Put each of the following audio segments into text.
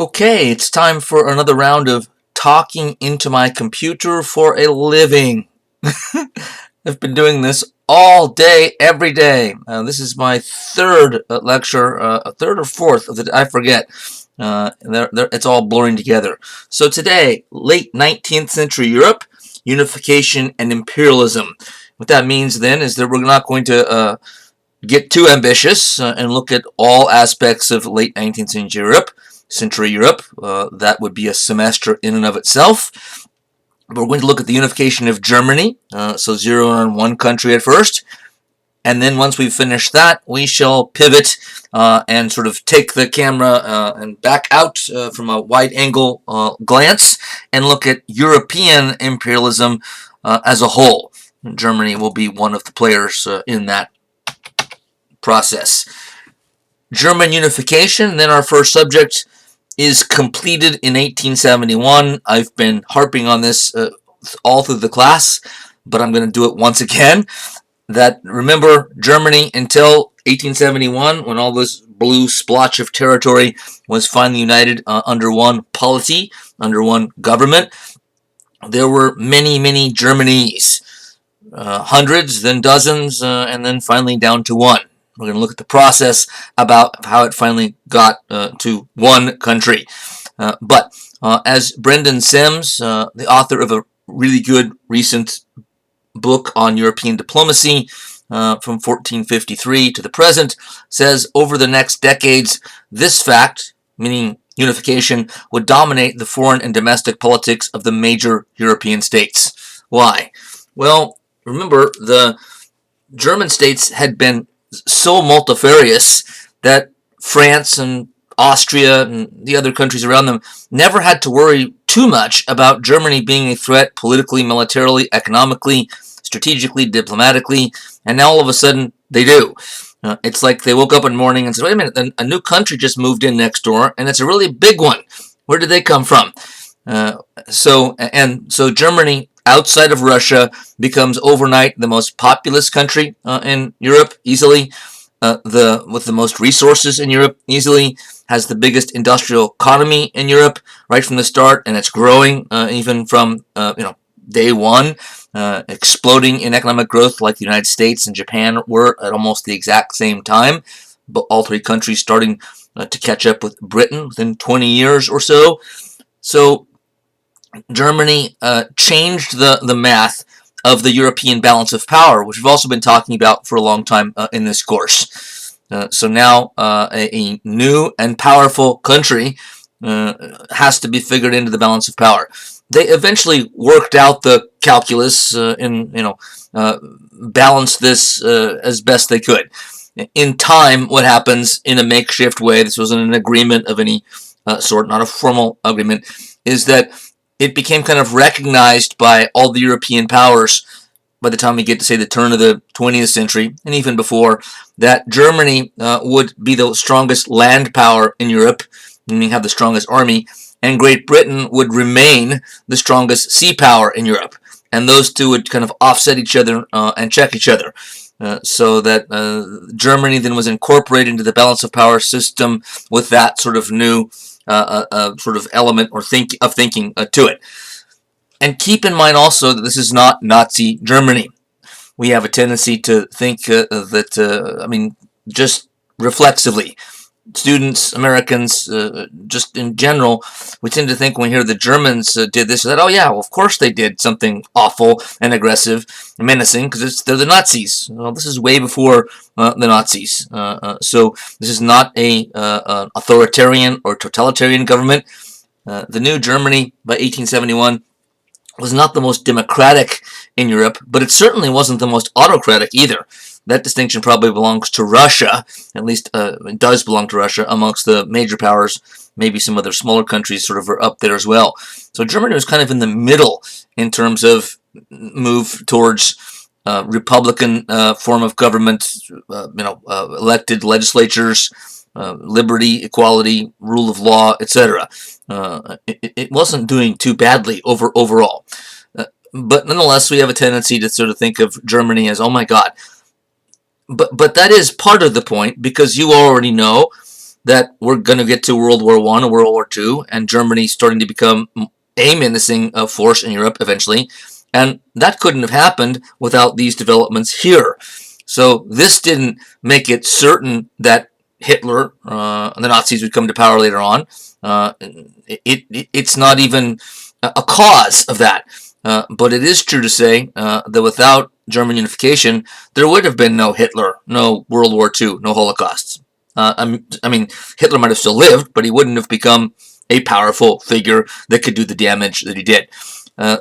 Okay, it's time for another round of talking into my computer for a living. I've been doing this all day, every day. This is my third lecture, third or fourth of the, I forget. It's all blurring together. So today, late 19th century Europe, unification and imperialism. What that means then is that we're not going to get too ambitious and look at all aspects of late 19th century Europe. That would be a semester in and of itself. We're going to look at the unification of Germany, so zero on one country at first. And then once we've finished that, we shall pivot and sort of take the camera and back out from a wide-angle glance and look at European imperialism as a whole. Germany will be one of the players in that process. German unification, then our first subject, is completed in 1871. I've been harping on this all through the class, but I'm going to do it once again. That, remember, Germany until 1871, when all this blue splotch of territory was finally united under one polity, under one government, there were many, many Germanys. Hundreds, then dozens, and then finally down to one. We're going to look at the process about how it finally got to one country. But as Brendan Sims, the author of a really good recent book on European diplomacy from 1453 to the present, says over the next decades, this fact, meaning unification, would dominate the foreign and domestic politics of the major European states. Why? Well, remember, the German states had been so multifarious that France and Austria and the other countries around them never had to worry too much about Germany being a threat politically, militarily, economically, strategically, diplomatically, and now all of a sudden they do. It's like they woke up one morning and said, wait a minute, a new country just moved in next door, and it's a really big one. Where did they come from? So Germany, outside of Russia, becomes overnight the most populous country in Europe, easily, with the most resources in Europe, easily, has the biggest industrial economy in Europe right from the start, and it's growing even from day one, exploding in economic growth like the United States and Japan were at almost the exact same time, but all three countries starting to catch up with Britain within 20 years or so. So Germany changed the math of the European balance of power, which we've also been talking about for a long time in this course. So now a new and powerful country has to be figured into the balance of power. They eventually worked out the calculus and balanced this as best they could. In time, what happens in a makeshift way, this wasn't an agreement of any sort, not a formal agreement, is that it became kind of recognized by all the European powers by the time we get to, say, the turn of the 20th century, and even before, that Germany would be the strongest land power in Europe, meaning have the strongest army, and Great Britain would remain the strongest sea power in Europe. And those two would kind of offset each other and check each other. So that Germany then was incorporated into the balance of power system with that sort of new sort of element or thinking to it. And keep in mind also that this is not Nazi Germany. We have a tendency to think just reflexively, students, Americans, just in general, we tend to think when we hear the Germans did this, that, oh yeah, well, of course they did something awful and aggressive and menacing, because they're the Nazis. Well, this is way before the Nazis. So this is not an authoritarian or totalitarian government. The new Germany by 1871 was not the most democratic in Europe, but it certainly wasn't the most autocratic either. That distinction probably belongs to Russia, at least it does belong to Russia, amongst the major powers. Maybe some other smaller countries sort of are up there as well. So Germany was kind of in the middle in terms of move towards Republican form of government, elected legislatures, liberty, equality, rule of law, etc. It wasn't doing too badly overall. But nonetheless, we have a tendency to sort of think of Germany as, oh my God. But that is part of the point, because you already know that we're going to get to World War I or World War II, and Germany starting to become a menacing force in Europe eventually. And that couldn't have happened without these developments here. So this didn't make it certain that Hitler and the Nazis would come to power later on. It's not even a cause of that. But it is true to say that without German unification, there would have been no Hitler, no World War II, no Holocausts. I mean, Hitler might have still lived, but he wouldn't have become a powerful figure that could do the damage that he did.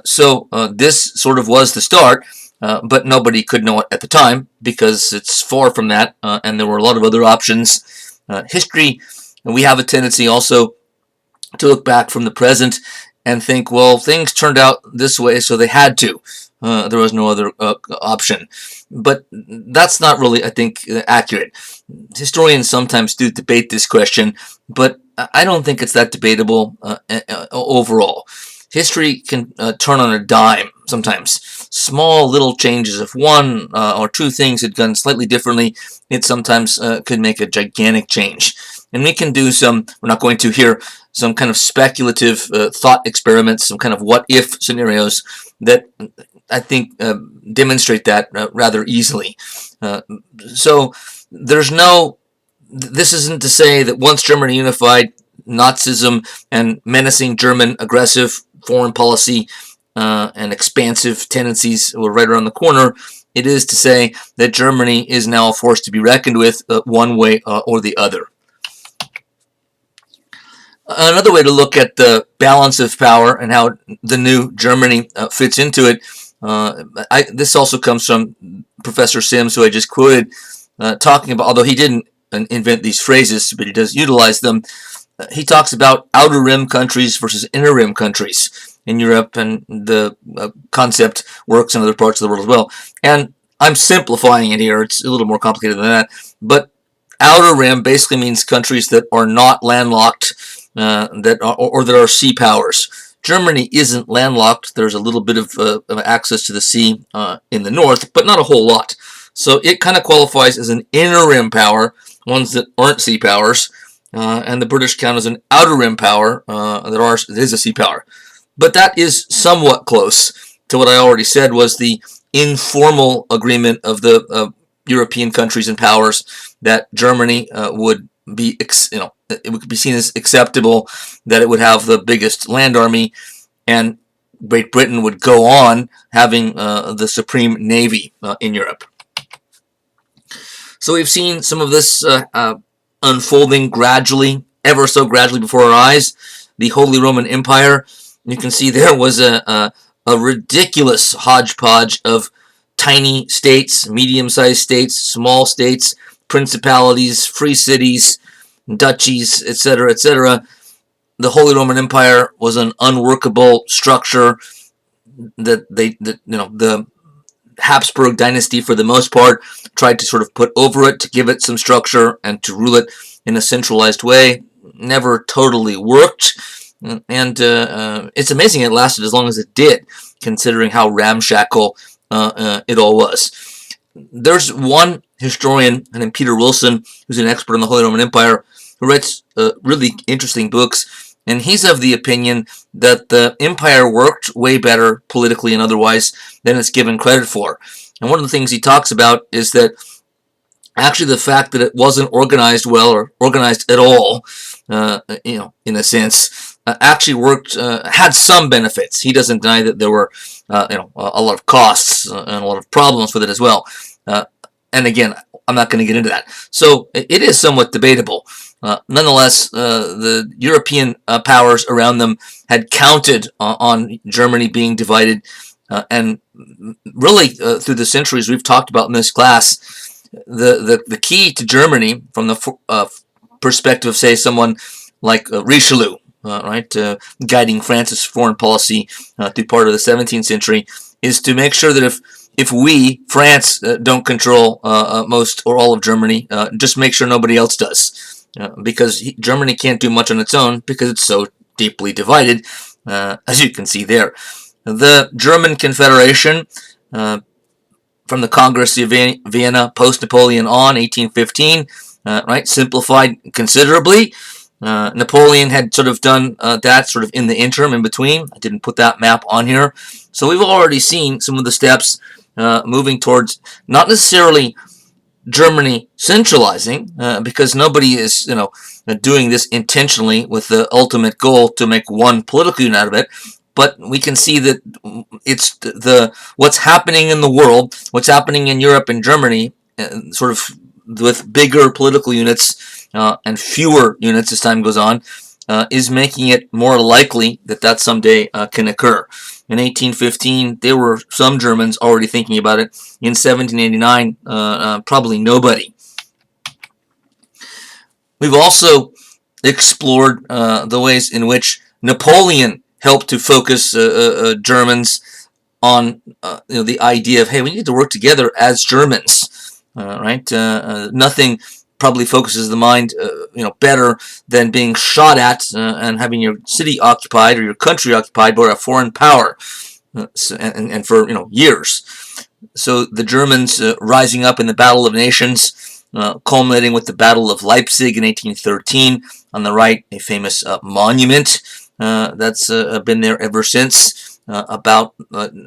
So this sort of was the start, but nobody could know it at the time because it's far from that, and there were a lot of other options. History, and we have a tendency also to look back from the present and think, well, things turned out this way, so they had to. There was no other option. But that's not really, I think, accurate. Historians sometimes do debate this question, but I don't think it's that debatable overall. History can turn on a dime sometimes. Small little changes, if one or two things had gone slightly differently, it sometimes could make a gigantic change. And we can do some, we're not going to here, some kind of speculative thought experiments, some kind of what-if scenarios that I think demonstrate that rather easily. So there's no, this isn't to say that once Germany unified, Nazism and menacing German aggressive foreign policy and expansive tendencies were right around the corner. It is to say that Germany is now a force to be reckoned with one way or the other. Another way to look at the balance of power and how the new Germany fits into it, this also comes from Professor Sims, who I just quoted, talking about, although he didn't invent these phrases, but he does utilize them. He talks about outer rim countries versus inner rim countries in Europe, and the concept works in other parts of the world as well. And I'm simplifying it here. It's a little more complicated than that. But outer rim basically means countries that are not landlocked, that are sea powers. Germany isn't landlocked. There's a little bit of access to the sea in the north, but not a whole lot. So it kind of qualifies as an inner rim power, ones that aren't sea powers. And the British count as an outer rim power that is a sea power. But that is somewhat close to what I already said was the informal agreement of the European countries and powers that Germany would be, it would be seen as acceptable, that it would have the biggest land army, and Great Britain would go on having the supreme navy in Europe. So we've seen some of this unfolding gradually, ever so gradually before our eyes. The Holy Roman Empire, you can see there was a ridiculous hodgepodge of tiny states, medium-sized states, small states, principalities, free cities, duchies, etc., etc. The Holy Roman Empire was an unworkable structure that the Habsburg dynasty, for the most part, tried to sort of put over it to give it some structure and to rule it in a centralized way. Never totally worked, and it's amazing it lasted as long as it did, considering how ramshackle it all was. There's one historian named Peter Wilson, who's an expert on the Holy Roman Empire, who writes really interesting books, and he's of the opinion that the empire worked way better politically and otherwise than it's given credit for. And one of the things he talks about is that actually the fact that it wasn't organized well or organized at all, in a sense, actually worked, had some benefits. He doesn't deny that there were, a lot of costs and a lot of problems with it as well. And again, I'm not going to get into that. So it is somewhat debatable. Nonetheless, the European powers around them had counted on Germany being divided, and really through the centuries we've talked about in this class, the key to Germany from the perspective of, say, someone like Richelieu, guiding France's foreign policy through part of the 17th century, is to make sure that if we, France, don't control most or all of Germany, just make sure nobody else does. Because Germany can't do much on its own because it's so deeply divided, as you can see there. The German Confederation, from the Congress of Vienna, post-Napoleon on, 1815, right? Simplified considerably. Napoleon had sort of done that sort of in the interim, in between. I didn't put that map on here. So we've already seen some of the steps moving towards not necessarily Germany centralizing, because nobody is, doing this intentionally with the ultimate goal to make one political unit out of it. But we can see that it's what's happening in the world, what's happening in Europe and Germany, sort of with bigger political units and fewer units as time goes on, is making it more likely that someday can occur. In 1815, there were some Germans already thinking about it. In 1789, probably nobody. We've also explored the ways in which Napoleon helped to focus Germans on the idea of, hey, we need to work together as Germans, right? Nothing probably focuses the mind, better than being shot at and having your city occupied or your country occupied by a foreign power, and for years. So the Germans rising up in the Battle of Nations, culminating with the Battle of Leipzig in 1813. On the right, a famous monument that's been there ever since about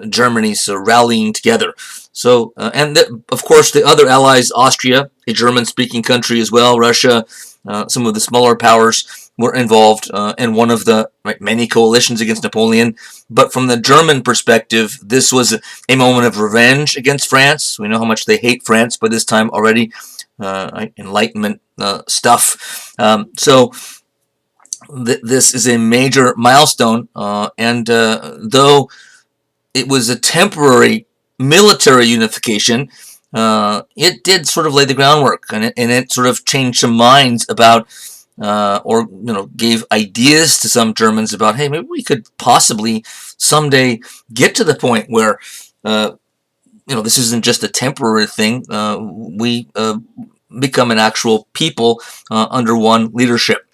Germany's rallying together. So, and of course, the other allies, Austria, a German-speaking country as well, Russia, some of the smaller powers were involved in one of the many coalitions against Napoleon. But from the German perspective, this was a moment of revenge against France. We know how much they hate France by this time already. Enlightenment stuff. So this is a major milestone, and though it was a temporary military unification, it did sort of lay the groundwork, and it sort of changed some minds about, or gave ideas to some Germans about, hey, maybe we could possibly someday get to the point where this isn't just a temporary thing. We become an actual people under one leadership.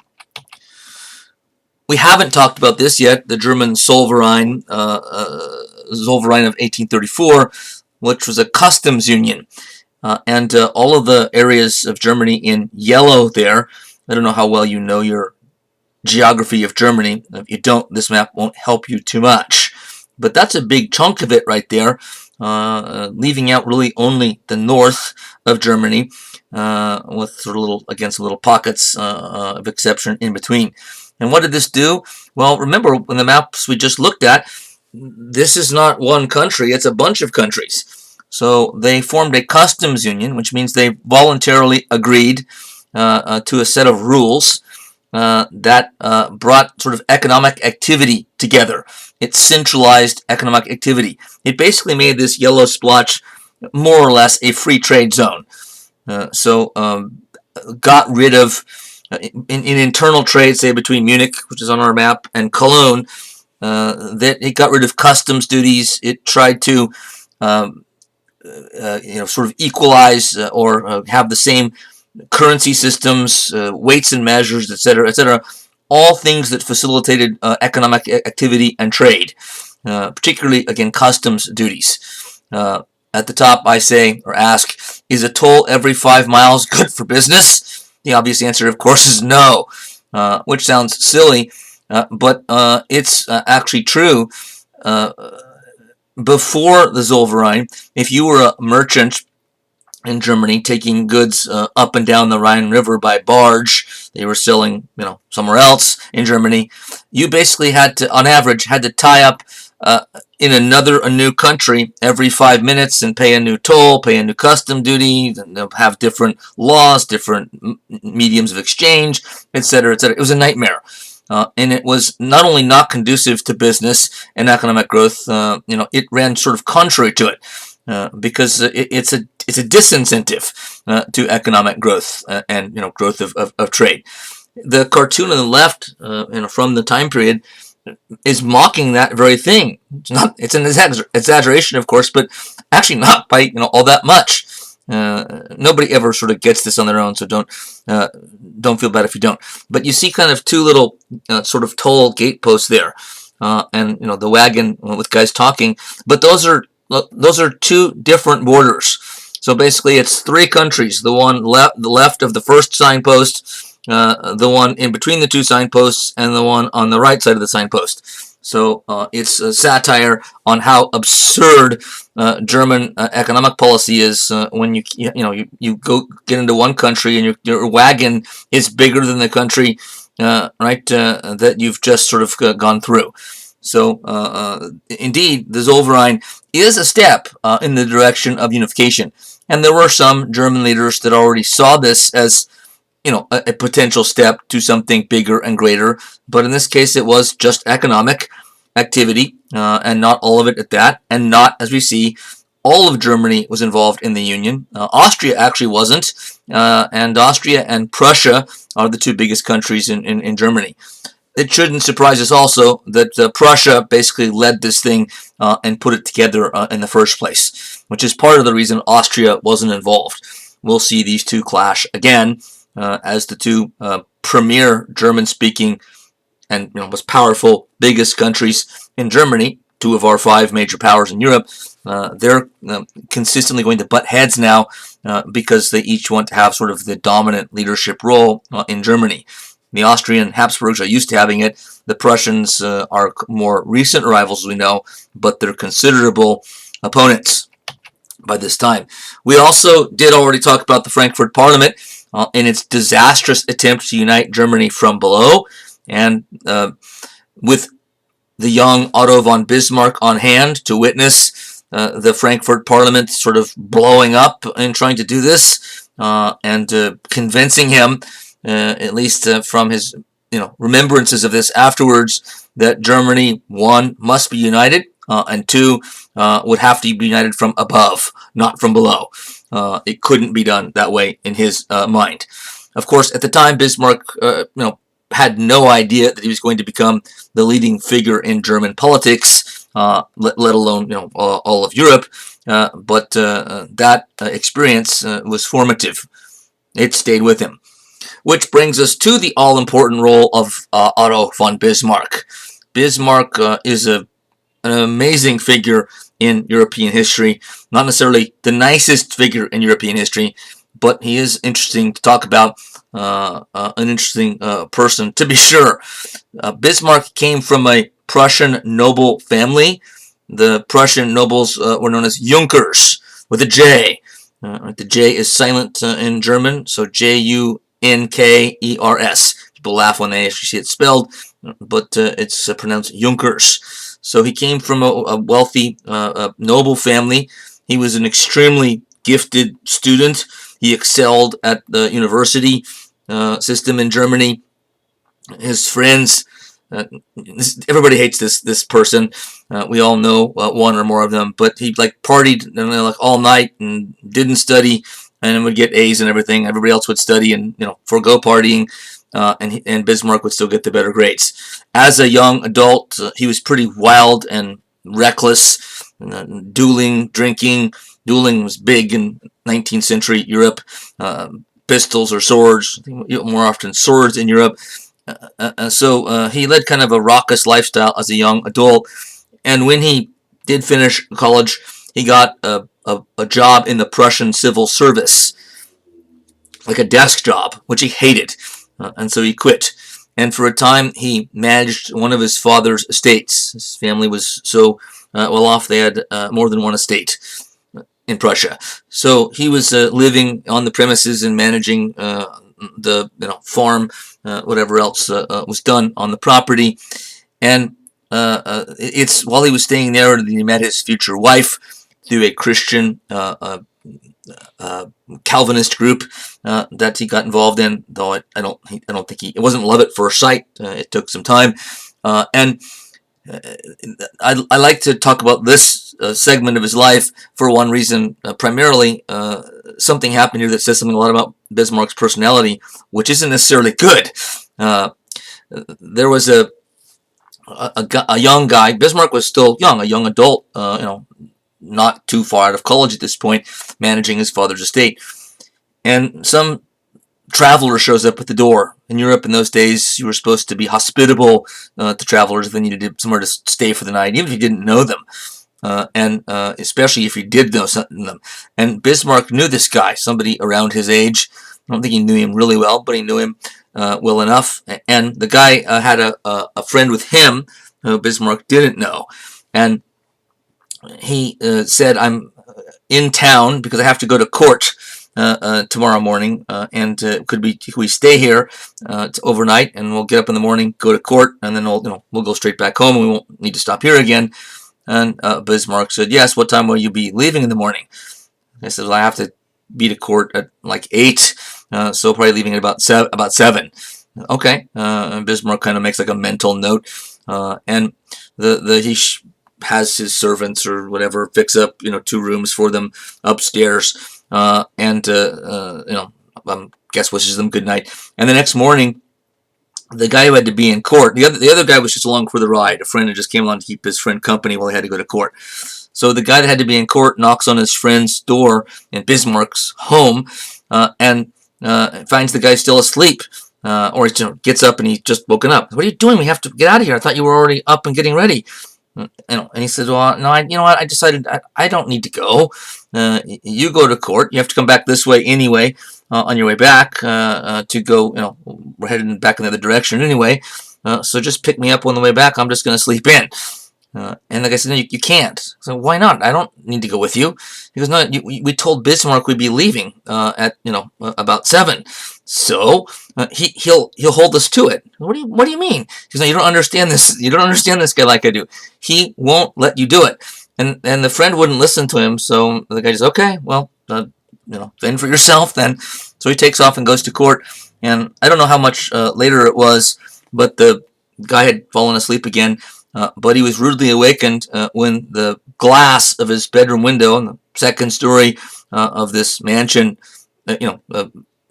We haven't talked about this yet, the German Zollverein, Zollverein of 1834, which was a customs union. And all of the areas of Germany in yellow there, I don't know how well you know your geography of Germany. If you don't, this map won't help you too much. But that's a big chunk of it right there, leaving out really only the north of Germany, with sort of little pockets of exception in between. And what did this do? Well, remember, in the maps we just looked at, this is not one country, it's a bunch of countries. So they formed a customs union, which means they voluntarily agreed to a set of rules that brought sort of economic activity together. It centralized economic activity. It basically made this yellow splotch more or less a free trade zone. So got rid of, in internal trade, say between Munich, which is on our map, and Cologne, that it got rid of customs duties. It tried to sort of equalize or have the same currency systems, weights and measures, etc., etc. All things that facilitated economic activity and trade, particularly, again, customs duties. At the top, I say, or ask, is a toll every 5 miles good for business? The obvious answer, of course, is no, which sounds silly, but it's actually true. Before the Zollverein, if you were a merchant in Germany taking goods up and down the Rhine River by barge, they were selling, somewhere else in Germany, you basically had to, on average, had to tie up in a new country every 5 minutes and pay a new toll, pay a new custom duty, and have different laws, different mediums of exchange, etc., etc. It was a nightmare. And it was not only not conducive to business and economic growth, it ran sort of contrary to it, because it's a disincentive to economic growth and growth of trade. The cartoon on the left, from the time period, is mocking that very thing. It's an exaggeration, of course, but actually not by all that much. Nobody ever sort of gets this on their own, so don't feel bad if you don't. But you see kind of two little sort of toll gate posts there, and the wagon with guys talking. But those are two different borders. So basically, it's three countries: the left of the first signpost, the one in between the two signposts, and the one on the right side of the signpost. So it's a satire on how absurd German economic policy is when you go get into one country and your wagon is bigger than the country that you've just sort of gone through. So indeed, the Zollverein is a step in the direction of unification, and there were some German leaders that already saw this as a potential step to something bigger and greater. But in this case, it was just economic activity, and not all of it at that, and not, as we see, all of Germany was involved in the Union. Austria actually wasn't, and Austria and Prussia are the two biggest countries in Germany. It shouldn't surprise us also that Prussia basically led this thing and put it together in the first place, which is part of the reason Austria wasn't involved. We'll see these two clash again as the two premier German-speaking and most powerful, biggest countries in Germany, two of our five major powers in Europe. They're consistently going to butt heads now because they each want to have sort of the dominant leadership role in Germany. The Austrian Habsburgs are used to having it. The Prussians are more recent rivals, we know, but they're considerable opponents by this time. We also did already talk about the Frankfurt Parliament in its disastrous attempt to unite Germany from below, and with the young Otto von Bismarck on hand to witness the Frankfurt Parliament sort of blowing up and trying to do this, and convincing him, at least from his remembrances of this afterwards, that Germany, one, must be united, and two, would have to be united from above, not from below. It couldn't be done that way in his mind. Of course, at the time, Bismarck, had no idea that he was going to become the leading figure in German politics, let alone all of Europe. But that experience was formative. It stayed with him. Which brings us to the all-important role of Otto von Bismarck. Bismarck is an amazing figure in European history. Not necessarily the nicest figure in European history, but he is interesting to talk about, an interesting person to be sure. Bismarck came from a Prussian noble family. The Prussian nobles were known as Junkers, with a J. The J is silent in German, so Junkers. People laugh when they actually see it spelled, but it's pronounced Junkers. So he came from a wealthy, noble family. He was an extremely gifted student. He excelled at the university system in Germany. His friends, everybody hates this person. We all know one or more of them, but he partied all night and didn't study, and would get A's and everything. Everybody else would study and forego partying, and Bismarck would still get the better grades. As a young adult, he was pretty wild and reckless, dueling, drinking. Dueling was big in 19th century Europe. Pistols or swords, more often swords in Europe. So he led kind of a raucous lifestyle as a young adult. And when he did finish college, he got a job in the Prussian civil service, like a desk job, which he hated. And so he quit. And for a time, he managed one of his father's estates. His family was so well off, they had more than one estate in Prussia. So he was living on the premises and managing the farm, whatever else was done on the property. And it's while he was staying there that he met his future wife through a Christian Calvinist group that he got involved in. Though I don't think it wasn't love at first sight. It took some time, and I like to talk about this segment of his life for one reason. Primarily, something happened here that says something a lot about Bismarck's personality, which isn't necessarily good. There was a young guy. Bismarck was still young, a young adult, not too far out of college at this point, managing his father's estate. And some traveler shows up at the door. In Europe in those days, you were supposed to be hospitable to travelers if they needed somewhere to stay for the night, even if you didn't know them. and especially if he did know something of them. And Bismarck knew this guy, somebody around his age. I don't think he knew him really well, but he knew him well enough. And the guy had a friend with him who Bismarck didn't know. And he said, I'm in town because I have to go to court tomorrow morning, and could we stay here overnight, and we'll get up in the morning, go to court, and then we'll go straight back home, and we won't need to stop here again. And Bismarck said, yes. What time will you be leaving in the morning? I said, well, I have to be to court at like 8, so probably leaving at about 7. Okay. And Bismarck kind of makes like a mental note, and he has his servants or whatever fix up 2 rooms for them upstairs, and guest wishes them good night. And the next morning, the guy who had to be in court, the other guy was just along for the ride. A friend who just came along to keep his friend company while he had to go to court. So the guy that had to be in court knocks on his friend's door in Bismarck's home, and finds the guy still asleep. Or he gets up and he's just woken up. What are you doing? We have to get out of here. I thought you were already up and getting ready. And he said, well, no, you know what? I decided I don't need to go. You go to court. You have to come back this way anyway. On your way back to go, we're heading back in the other direction anyway. So just pick me up on the way back. I'm just going to sleep in. And the guy said, no, you can't. So why not? I don't need to go with you. He goes, no, we told Bismarck we'd be leaving at about 7. So he'll hold us to it. What do you mean? He goes, no, you don't understand this. You don't understand this guy like I do. He won't let you do it. And the friend wouldn't listen to him. So the guy says, okay, well, fend for yourself then. So he takes off and goes to court. And I don't know how much later it was, but the guy had fallen asleep again. But he was rudely awakened when the glass of his bedroom window on the second story of this mansion,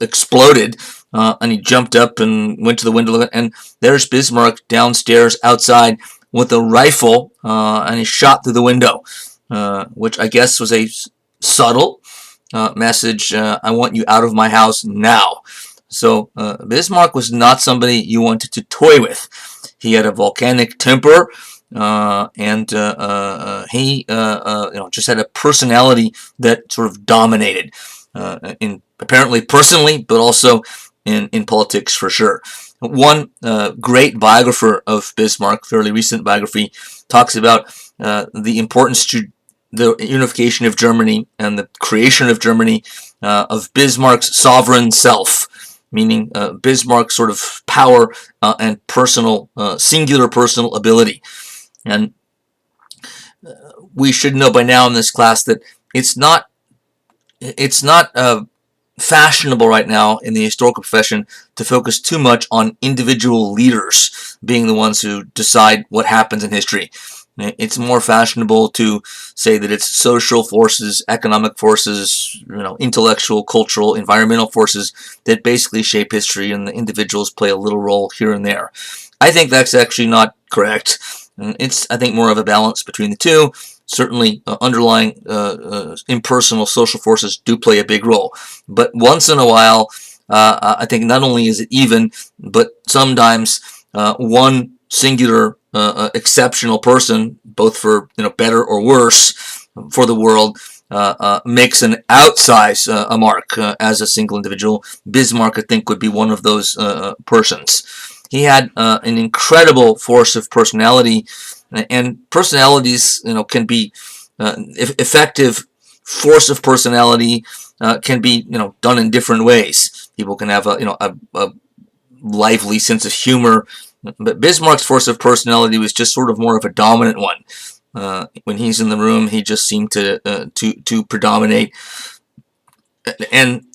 exploded, and he jumped up and went to the window, and there's Bismarck downstairs outside with a rifle, and he shot through the window, which I guess was a subtle message. I want you out of my house now. So Bismarck was not somebody you wanted to toy with. He had a volcanic temper, and he just had a personality that sort of dominated, in apparently personally, but also in politics for sure. One great biographer of Bismarck, fairly recent biography, talks about the importance to the unification of Germany and the creation of Germany of Bismarck's sovereign self, meaning Bismarck's sort of power and personal, singular personal ability. And we should know by now in this class that it's not fashionable right now in the historical profession to focus too much on individual leaders being the ones who decide what happens in history. It's more fashionable to say that it's social forces, economic forces, intellectual, cultural, environmental forces that basically shape history, and the individuals play a little role here and there. I think that's actually not correct. It's, I think, more of a balance between the two. Certainly, underlying impersonal social forces do play a big role. But once in a while, I think not only is it even, but sometimes one singular exceptional person, both for better or worse for the world, makes an outsize mark as a single individual. Bismarck, I think, would be one of those persons. He had an incredible force of personality, and personalities, can be effective. Force of personality can be, done in different ways. People can have a lively sense of humor, but Bismarck's force of personality was just sort of more of a dominant one. When he's in the room, he just seemed to predominate, and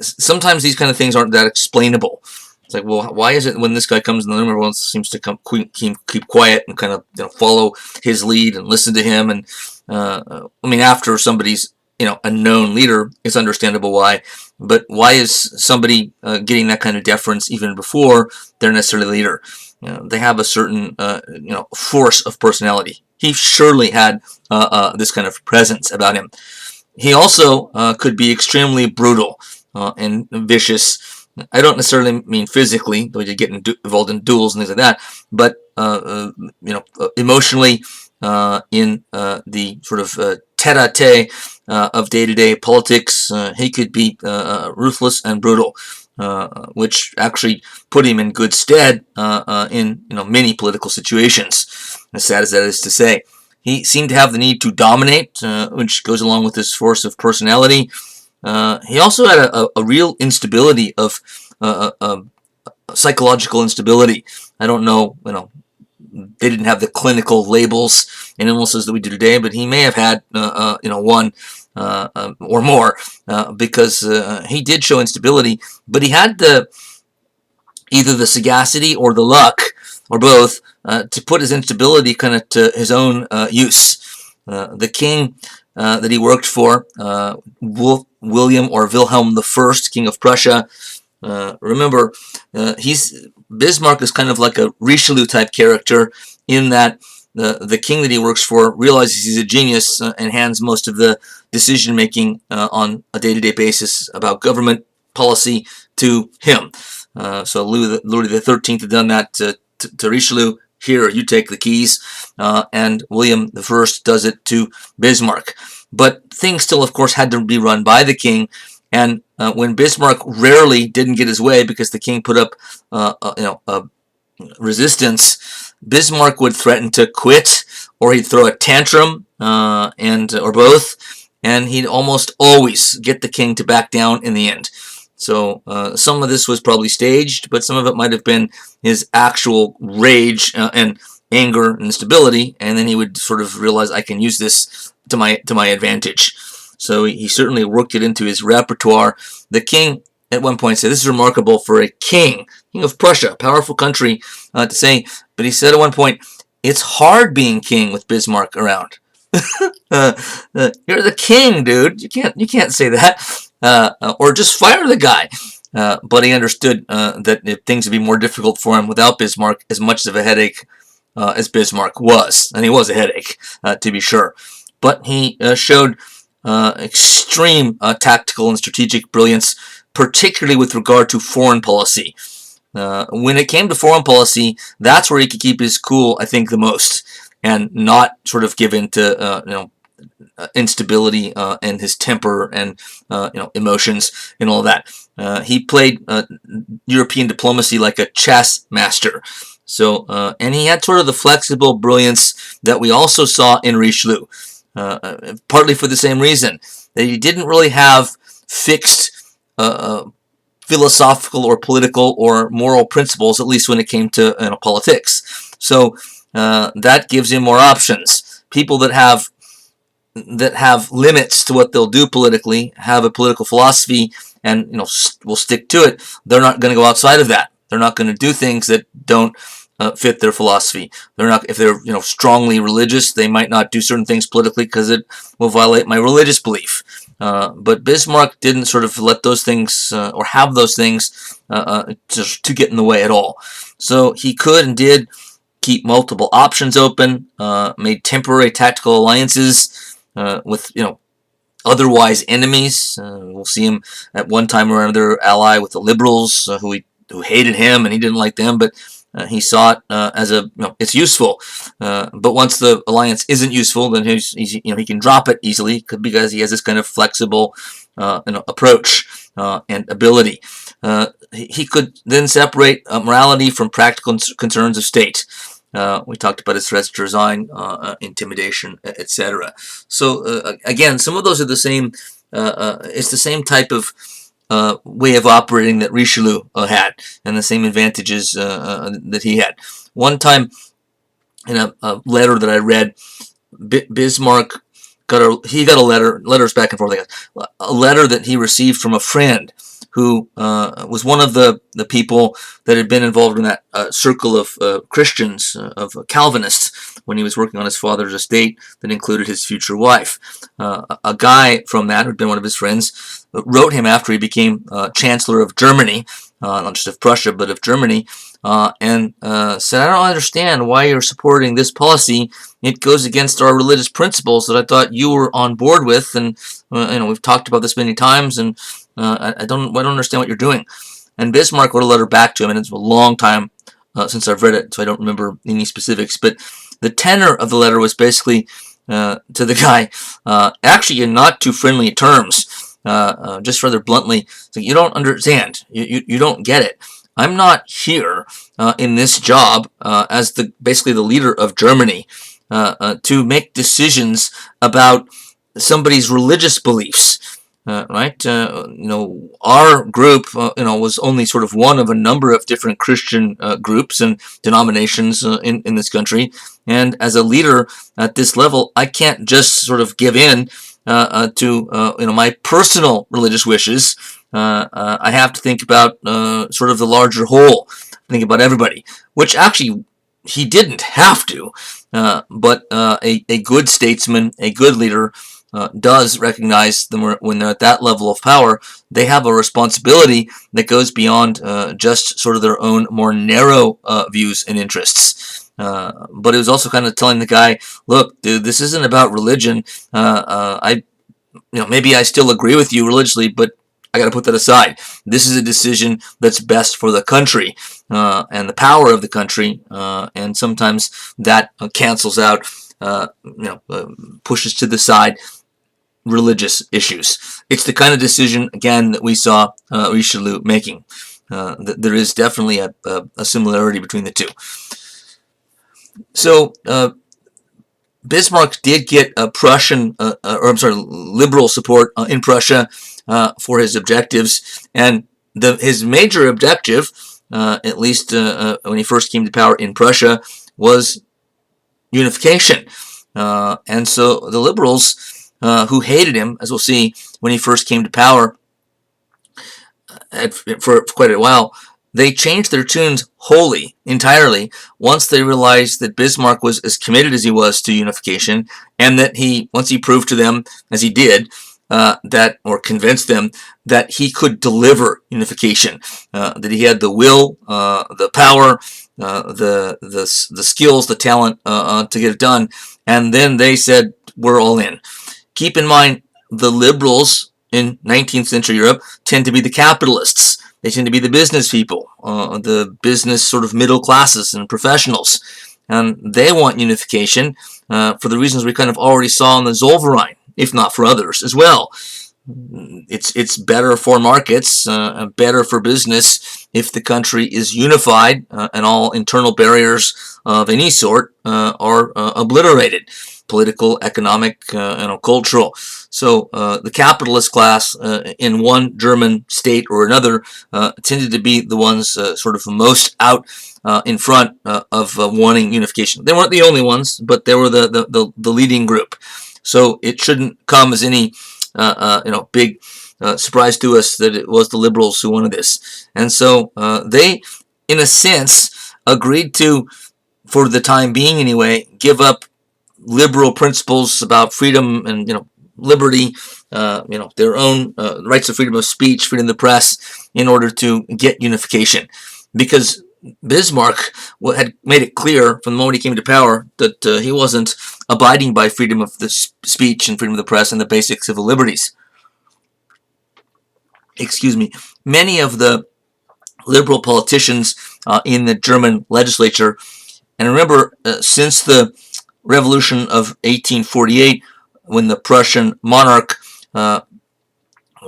sometimes these kind of things aren't that explainable. It's like, well, why is it when this guy comes in the room, everyone seems to keep quiet and kind of follow his lead and listen to him? And after somebody's a known leader, it's understandable why. But why is somebody getting that kind of deference even before they're necessarily a leader? They have a certain force of personality. He surely had this kind of presence about him. He also could be extremely brutal and vicious. I don't necessarily mean physically, though you get involved in duels and things like that, but emotionally, in the sort of tete-a-tete of day-to-day politics. He could be ruthless and brutal, which actually put him in good stead in many political situations, as sad as that is to say. He seemed to have the need to dominate, which goes along with his force of personality. He also had a real instability of psychological instability. I don't know, they didn't have the clinical labels and illnesses that we do today, but he may have had, one or more, because he did show instability, but he had either the sagacity or the luck, or both, to put his instability kind of to his own use. The king that he worked for, William or Wilhelm I, King of Prussia, remember, Bismarck is kind of like a Richelieu type character in that the king that he works for realizes he's a genius and hands most of the decision making on a day-to-day basis about government policy to him. So Louis XIII had done that to Richelieu. Here, you take the keys, and William I does it to Bismarck. But things still, of course, had to be run by the king, and when Bismarck rarely didn't get his way because the king put up, resistance, Bismarck would threaten to quit, or he'd throw a tantrum, or both, and he'd almost always get the king to back down in the end. So some of this was probably staged, but some of it might have been his actual rage and anger and instability, and then he would sort of realize, I can use this to my advantage. So he certainly worked it into his repertoire. The king at one point said, this is remarkable for a king of Prussia, a powerful country, to say, but he said at one point, it's hard being king with Bismarck around. You're the king, dude. You can't say that. Or just fire the guy. But he understood that things would be more difficult for him without Bismarck, as much of a headache as Bismarck was. And he was a headache, to be sure. But he showed extreme tactical and strategic brilliance, particularly with regard to foreign policy. When it came to foreign policy, that's where he could keep his cool, I think, the most, and not sort of give in to instability and his temper and emotions and all that. He played European diplomacy like a chess master. So and he had sort of the flexible brilliance that we also saw in Richelieu, partly for the same reason that he didn't really have fixed philosophical or political or moral principles, at least when it came to politics. So that gives him more options. People that have limits to what they'll do politically, have a political philosophy, and will stick to it. They're not going to go outside of that. They're not going to do things that don't fit their philosophy. They're not, if they're strongly religious, they might not do certain things politically because it will violate my religious belief. But Bismarck didn't sort of let those things or have those things to get in the way at all. So he could and did keep multiple options open, made temporary tactical alliances with otherwise enemies. We'll see him at one time or another ally with the liberals who hated him and he didn't like them, but he saw it as it's useful. But once the alliance isn't useful, then he can drop it easily because he has this kind of flexible approach and ability. He could then separate morality from practical concerns of state. We talked about his threats to resign, intimidation, etc. So again, some of those are the same. It's the same type of way of operating that Richelieu had, and the same advantages that he had. One time, in a letter that I read, Bismarck got a letters back and forth, a letter that he received from a friend who was one of the people that had been involved in that circle of Christians, of Calvinists, when he was working on his father's estate that included his future wife. A guy from that, who had been one of his friends, wrote him after he became Chancellor of Germany, not just of Prussia, but of Germany, and said, I don't understand why you're supporting this policy. It goes against our religious principles that I thought you were on board with, and we've talked about this many times, and I don't understand what you're doing. And Bismarck wrote a letter back to him, and it's a long time since I've read it, so I don't remember any specifics, but the tenor of the letter was basically to the guy, actually in not too friendly terms, just rather bluntly, so you don't understand, you don't get it. I'm not here in this job as basically the leader of Germany to make decisions about somebody's religious beliefs. Right? Our group, was only sort of one of a number of different Christian groups and denominations in this country. And as a leader at this level, I can't just sort of give in to my personal religious wishes. I have to think about sort of the larger whole, think about everybody, which actually he didn't have to, but a good statesman, a good leader, does recognize them when they're at that level of power. They have a responsibility that goes beyond just sort of their own more narrow views and interests. But it was also kind of telling the guy, look, dude, this isn't about religion. Maybe I still agree with you religiously, but I got to put that aside. This is a decision that's best for the country and the power of the country, and sometimes that cancels out, pushes to the side religious issues. It's the kind of decision, again, that we saw Richelieu making. There is definitely a similarity between the two. So Bismarck did get liberal support in Prussia for his objectives, and his major objective, at least when he first came to power in Prussia, was unification. And so the liberals, who hated him, as we'll see, when he first came to power for quite a while, they changed their tunes wholly, entirely, once they realized that Bismarck was as committed as he was to unification, and that once he proved to them, as he did, or convinced them that he could deliver unification, that he had the will, the power, the skills, the talent to get it done, and then they said, we're all in. Keep in mind, the liberals in 19th century Europe tend to be the capitalists. They tend to be the business people, the business sort of middle classes and professionals. And they want unification for the reasons we kind of already saw in the Zollverein, if not for others as well. It's better for markets, better for business if the country is unified and all internal barriers of any sort are obliterated. Political, economic, cultural. So the capitalist class in one German state or another tended to be the ones sort of most out in front of wanting unification. They weren't the only ones, but they were the leading group. So it shouldn't come as any big surprise to us that it was the liberals who wanted this. And so they, in a sense, agreed to, for the time being anyway, give up liberal principles about freedom and liberty, their own rights of freedom of speech, freedom of the press, in order to get unification. Because Bismarck had made it clear from the moment he came to power that he wasn't abiding by freedom of the speech and freedom of the press and the basic civil liberties. Excuse me. Many of the liberal politicians in the German legislature, and remember, since the Revolution of 1848, when the Prussian monarch Frederick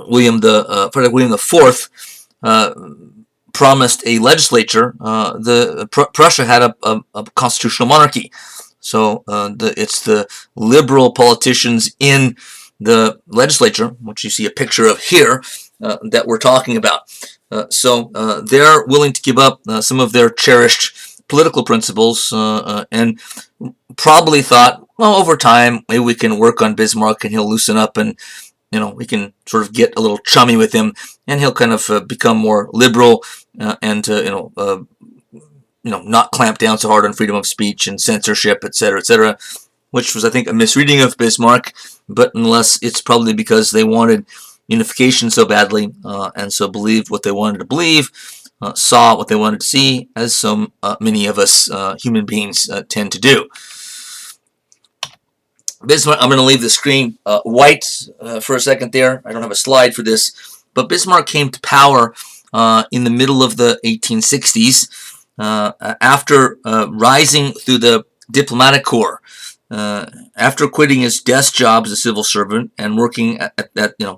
William IV promised a legislature, Prussia had a constitutional monarchy. So it's the liberal politicians in the legislature, which you see a picture of here, that we're talking about. So they're willing to give up some of their cherished political principles and probably thought, well, over time, maybe we can work on Bismarck and he'll loosen up and, we can sort of get a little chummy with him and he'll kind of become more liberal and, not clamp down so hard on freedom of speech and censorship, etc., which was, I think, a misreading of Bismarck, but nonetheless, it's probably because they wanted unification so badly and so believed what they wanted to believe, saw what they wanted to see, as so many of us human beings tend to do. Bismarck, I'm going to leave the screen white for a second there. I don't have a slide for this. But Bismarck came to power in the middle of the 1860s after rising through the diplomatic corps. After quitting his desk job as a civil servant and working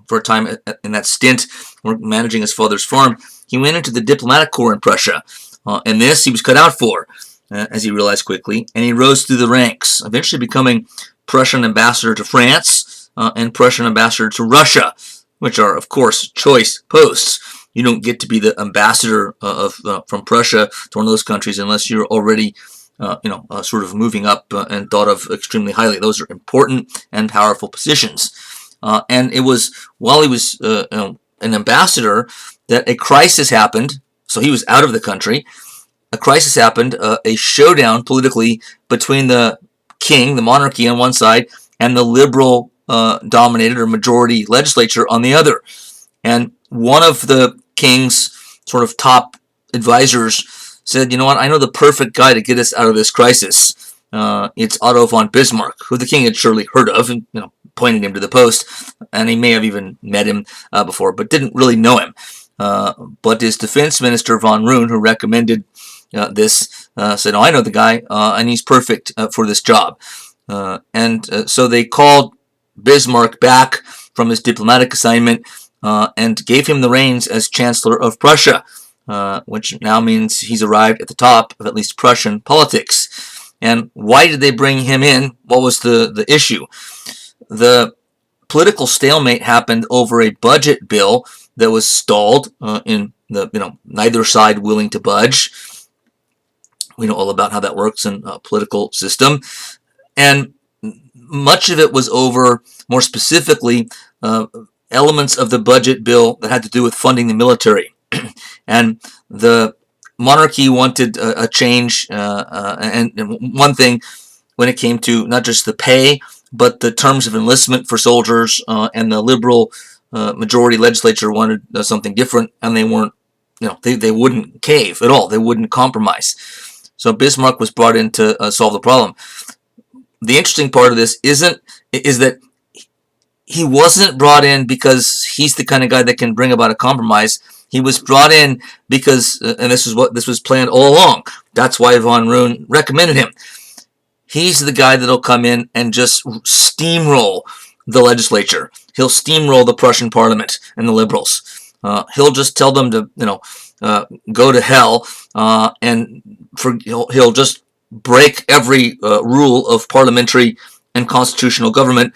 for a time in that stint, managing his father's farm, he went into the diplomatic corps in Prussia. And this he was cut out for, as he realized quickly, and he rose through the ranks, eventually becoming Prussian ambassador to France and Prussian ambassador to Russia, which are, of course, choice posts. You don't get to be the ambassador from Prussia to one of those countries unless you're already sort of moving up and thought of extremely highly. Those are important and powerful positions. And it was while he was an ambassador that a crisis happened. So he was out of the country. A crisis happened, a showdown politically between the king, the monarchy on one side, and the liberal dominated or majority legislature on the other. And one of the king's sort of top advisors said, you know what, I know the perfect guy to get us out of this crisis. It's Otto von Bismarck, who the king had surely heard of, and pointed him to the post, and he may have even met him before, but didn't really know him. But his defense minister, von Roon, who recommended this, said, oh, I know the guy, and he's perfect for this job. So they called Bismarck back from his diplomatic assignment and gave him the reins as Chancellor of Prussia, which now means he's arrived at the top of at least Prussian politics. And why did they bring him in? What was the issue? The political stalemate happened over a budget bill that was stalled in the neither side willing to budge. We know all about how that works in a political system, and much of it was over, more specifically, elements of the budget bill that had to do with funding the military. And the monarchy wanted a change, and one thing when it came to not just the pay, but the terms of enlistment for soldiers, and the liberal majority legislature wanted something different, and they weren't, they wouldn't cave at all. They wouldn't compromise. So Bismarck was brought in to solve the problem. The interesting part of this is that he wasn't brought in because he's the kind of guy that can bring about a compromise. He was brought in because, and this was planned all along. That's why von Roon recommended him. He's the guy that'll come in and just steamroll the legislature. He'll steamroll the Prussian Parliament and the liberals. He'll just tell them to, go to hell, and he'll just break every rule of parliamentary and constitutional government,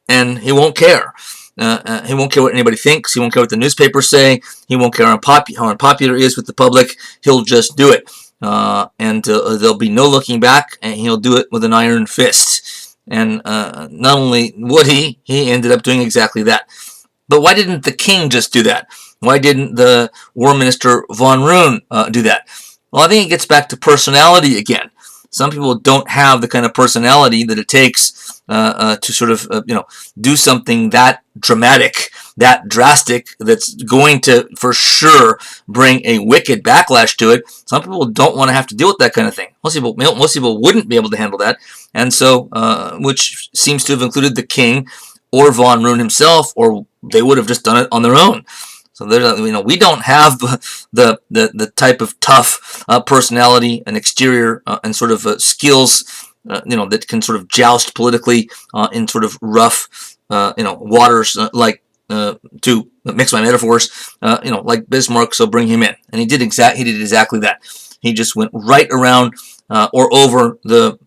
and he won't care. He won't care what anybody thinks. He won't care what the newspapers say. He won't care how unpopular he is with the public. He'll just do it. And there'll be no looking back, and he'll do it with an iron fist. And not only would he ended up doing exactly that. But why didn't the king just do that? Why didn't the war minister von Roon do that? Well, I think it gets back to personality again. Some people don't have the kind of personality that it takes to sort of, do something that dramatic, that drastic, that's going to, for sure, bring a wicked backlash to it. Some people don't want to have to deal with that kind of thing. Most people wouldn't be able to handle that. And so, which seems to have included the king or von Roon himself, or they would have just done it on their own. So we don't have the type of tough personality and exterior and sort of skills, that can sort of joust politically in sort of rough, waters, like to mix my metaphors, like Bismarck. So bring him in, and he did exactly that. He just went right around or over the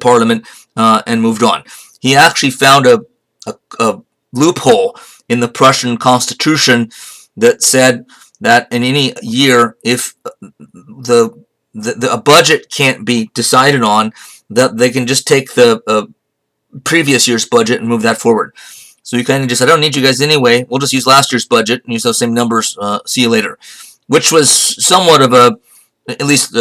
parliament and moved on. He actually found a loophole in the Prussian constitution that said that in any year, if a budget can't be decided on, that they can just take the previous year's budget and move that forward. So you kind of just, I don't need you guys anyway. We'll just use last year's budget and use those same numbers. See you later. Which was somewhat of at least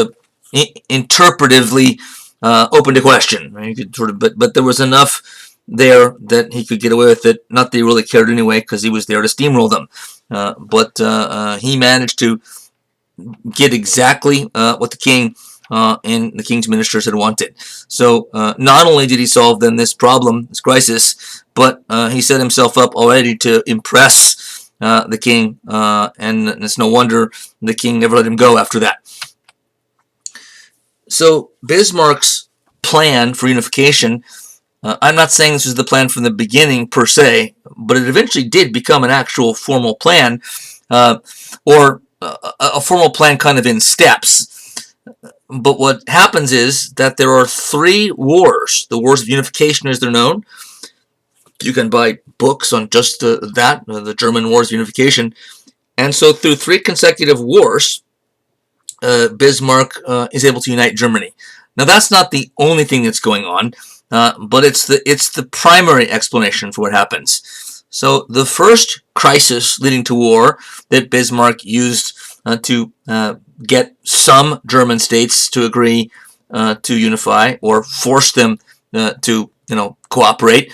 interpretively open to question. Right? You could sort of, but there was enough there that he could get away with it. Not that he really cared anyway, because he was there to steamroll them. But he managed to get exactly what the king and the king's ministers had wanted. So not only did he solve then this problem, this crisis, but he set himself up already to impress the king, and it's no wonder the king never let him go after that. So Bismarck's plan for unification. I'm not saying this was the plan from the beginning per se, but it eventually did become an actual formal plan, or a formal plan kind of in steps. But what happens is that there are 3 wars. The wars of unification, as they're known. You can buy books on just the German Wars of Unification. And so through 3 consecutive wars, Bismarck is able to unite Germany. Now that's not the only thing that's going on, but it's the primary explanation for what happens. So the first crisis leading to war that Bismarck used to get some German states to agree to unify, or force them to cooperate,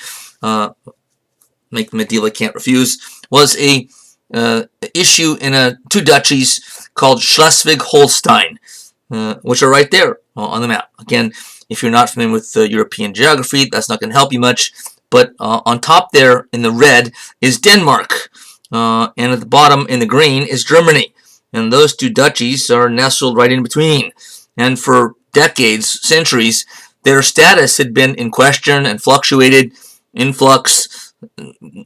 make them a deal they can't refuse, was a issue in 2 duchies called Shleswig-Holstein, which are right there on the map. Again, if you're not familiar with European geography, that's not going to help you much. But on top there in the red is Denmark, and at the bottom in the green is Germany. And those 2 duchies are nestled right in between. And for decades, centuries, their status had been in question and fluctuated, in flux,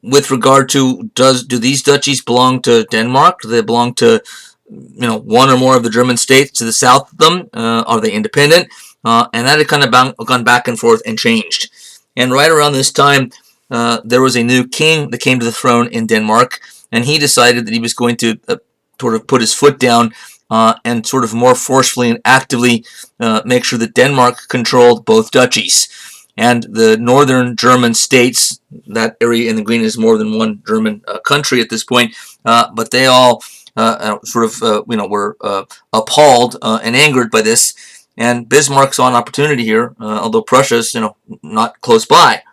with regard to do these duchies belong to Denmark? Do they belong to one or more of the German states to the south of them? Are they independent? And that had kind of gone back and forth and changed. And right around this time, there was a new king that came to the throne in Denmark, and he decided that he was going to sort of put his foot down and sort of more forcefully and actively make sure that Denmark controlled both duchies. And the northern German states, that area in the green is more than one German country at this point, but they all were appalled and angered by this. And Bismarck saw an opportunity here, although Prussia's not close by.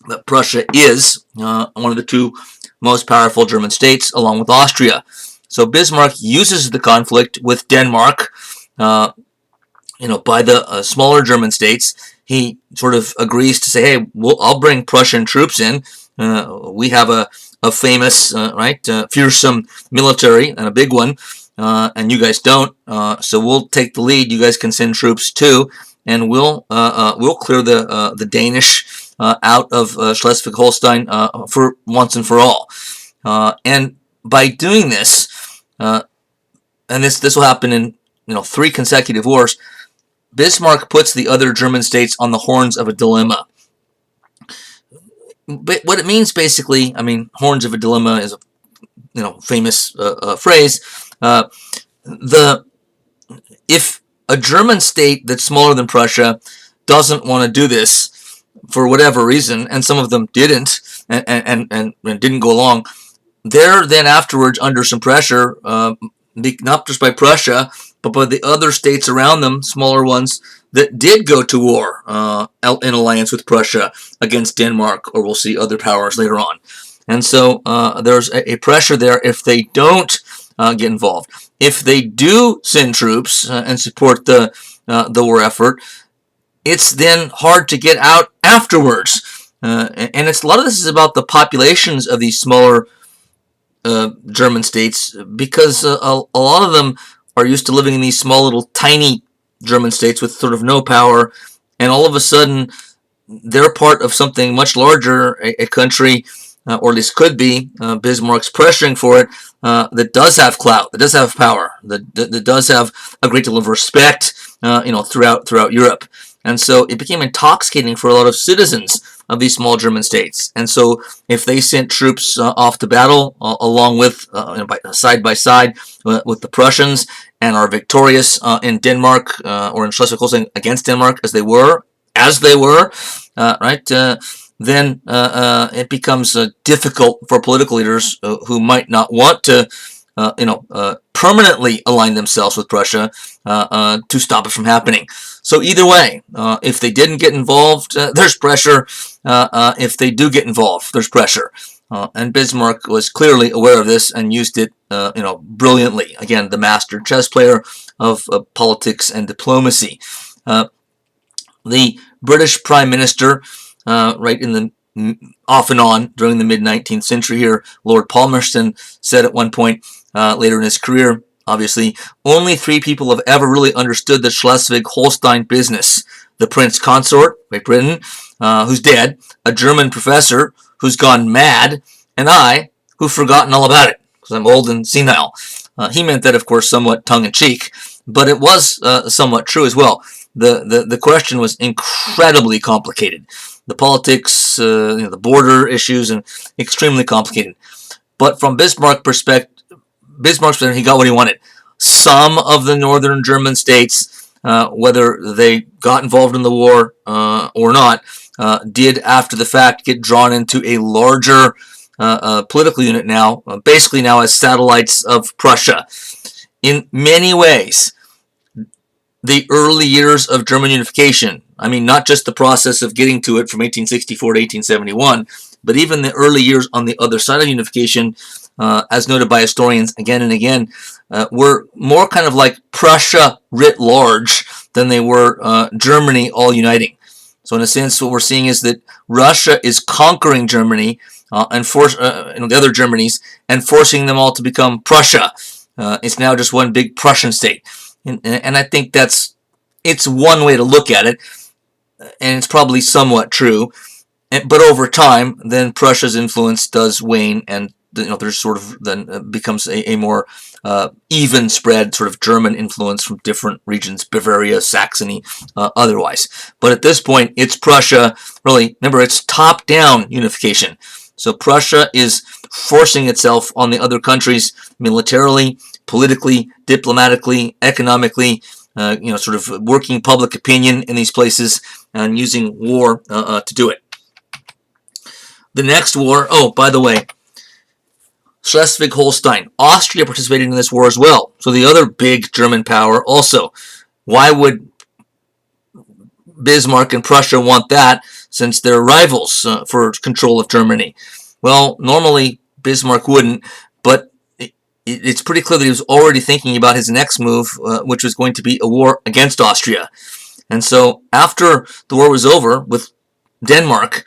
But Prussia is one of the 2 most powerful German states, along with Austria. So Bismarck uses the conflict with Denmark, by the smaller German states. He sort of agrees to say, hey, I'll bring Prussian troops in. We have a famous, fearsome military, and a big one, and you guys don't. So we'll take the lead. You guys can send troops too, and we'll clear the Danish out of Schleswig-Holstein for once and for all. And by doing this, and this will happen in 3 consecutive wars, Bismarck puts the other German states on the horns of a dilemma. But what it means basically, horns of a dilemma is a famous phrase. If a German state that's smaller than Prussia doesn't want to do this for whatever reason, and some of them didn't, and didn't go along, they're then afterwards under some pressure, not just by Prussia, but by the other states around them, smaller ones, that did go to war in alliance with Prussia against Denmark, or we'll see other powers later on. And so there's a pressure there if they don't get involved. If they do send troops and support the war effort, it's then hard to get out afterwards. And a lot of this is about the populations of these smaller German states, because a lot of them are used to living in these small little tiny German states with sort of no power, and all of a sudden they're part of something much larger, a country, or at least could be. Bismarck's pressuring for it, that does have clout, that does have power, that does have a great deal of respect, throughout Europe. And so it became intoxicating for a lot of citizens of these small German states. And so if they sent troops off to battle along with, side by side with the Prussians, and are victorious in Denmark or in Schleswig-Holstein against Denmark, as they were, then it becomes difficult for political leaders who might not want to, permanently align themselves with Prussia to stop it from happening. So either way, if they didn't get involved, there's pressure. If they do get involved, there's pressure. And Bismarck was clearly aware of this and used it, brilliantly. Again, the master chess player of politics and diplomacy. The British Prime Minister, off and on during the mid-19th century here, Lord Palmerston, said at one point later in his career, obviously, only 3 people have ever really understood the Shleswig-Holstein business. The Prince Consort, Great Britain, who's dead, a German professor who's gone mad, and I, who've forgotten all about it, because I'm old and senile. He meant that, of course, somewhat tongue-in-cheek, but it was somewhat true as well. The question was incredibly complicated. The politics, the border issues, and extremely complicated. But from Bismarck's perspective, he got what he wanted. Some of the northern German states, whether they got involved in the war or not, did after the fact get drawn into a larger political unit now, basically now as satellites of Prussia. In many ways, the early years of German unification, I mean, not just the process of getting to it from 1864 to 1871, but even the early years on the other side of unification, as noted by historians again and again, were more kind of like Prussia writ large than they were Germany all uniting. So in a sense, what we're seeing is that Russia is conquering Germany and the other Germanies and forcing them all to become Prussia. It's now just one big Prussian state. And I think it's one way to look at it, and it's probably somewhat true. But over time, then Prussia's influence does wane, and there's sort of then becomes a more even spread sort of German influence from different regions, Bavaria, Saxony, otherwise. But at this point, it's Prussia. Really, remember, it's top-down unification. So Prussia is forcing itself on the other countries militarily, politically, diplomatically, economically, sort of working public opinion in these places and using war to do it. The next war, oh, by the way, Schleswig-Holstein. Austria participated in this war as well. So the other big German power also. Why would Bismarck and Prussia want that, since they're rivals for control of Germany? Well, normally Bismarck wouldn't, but it's pretty clear that he was already thinking about his next move, which was going to be a war against Austria. And so after the war was over with Denmark,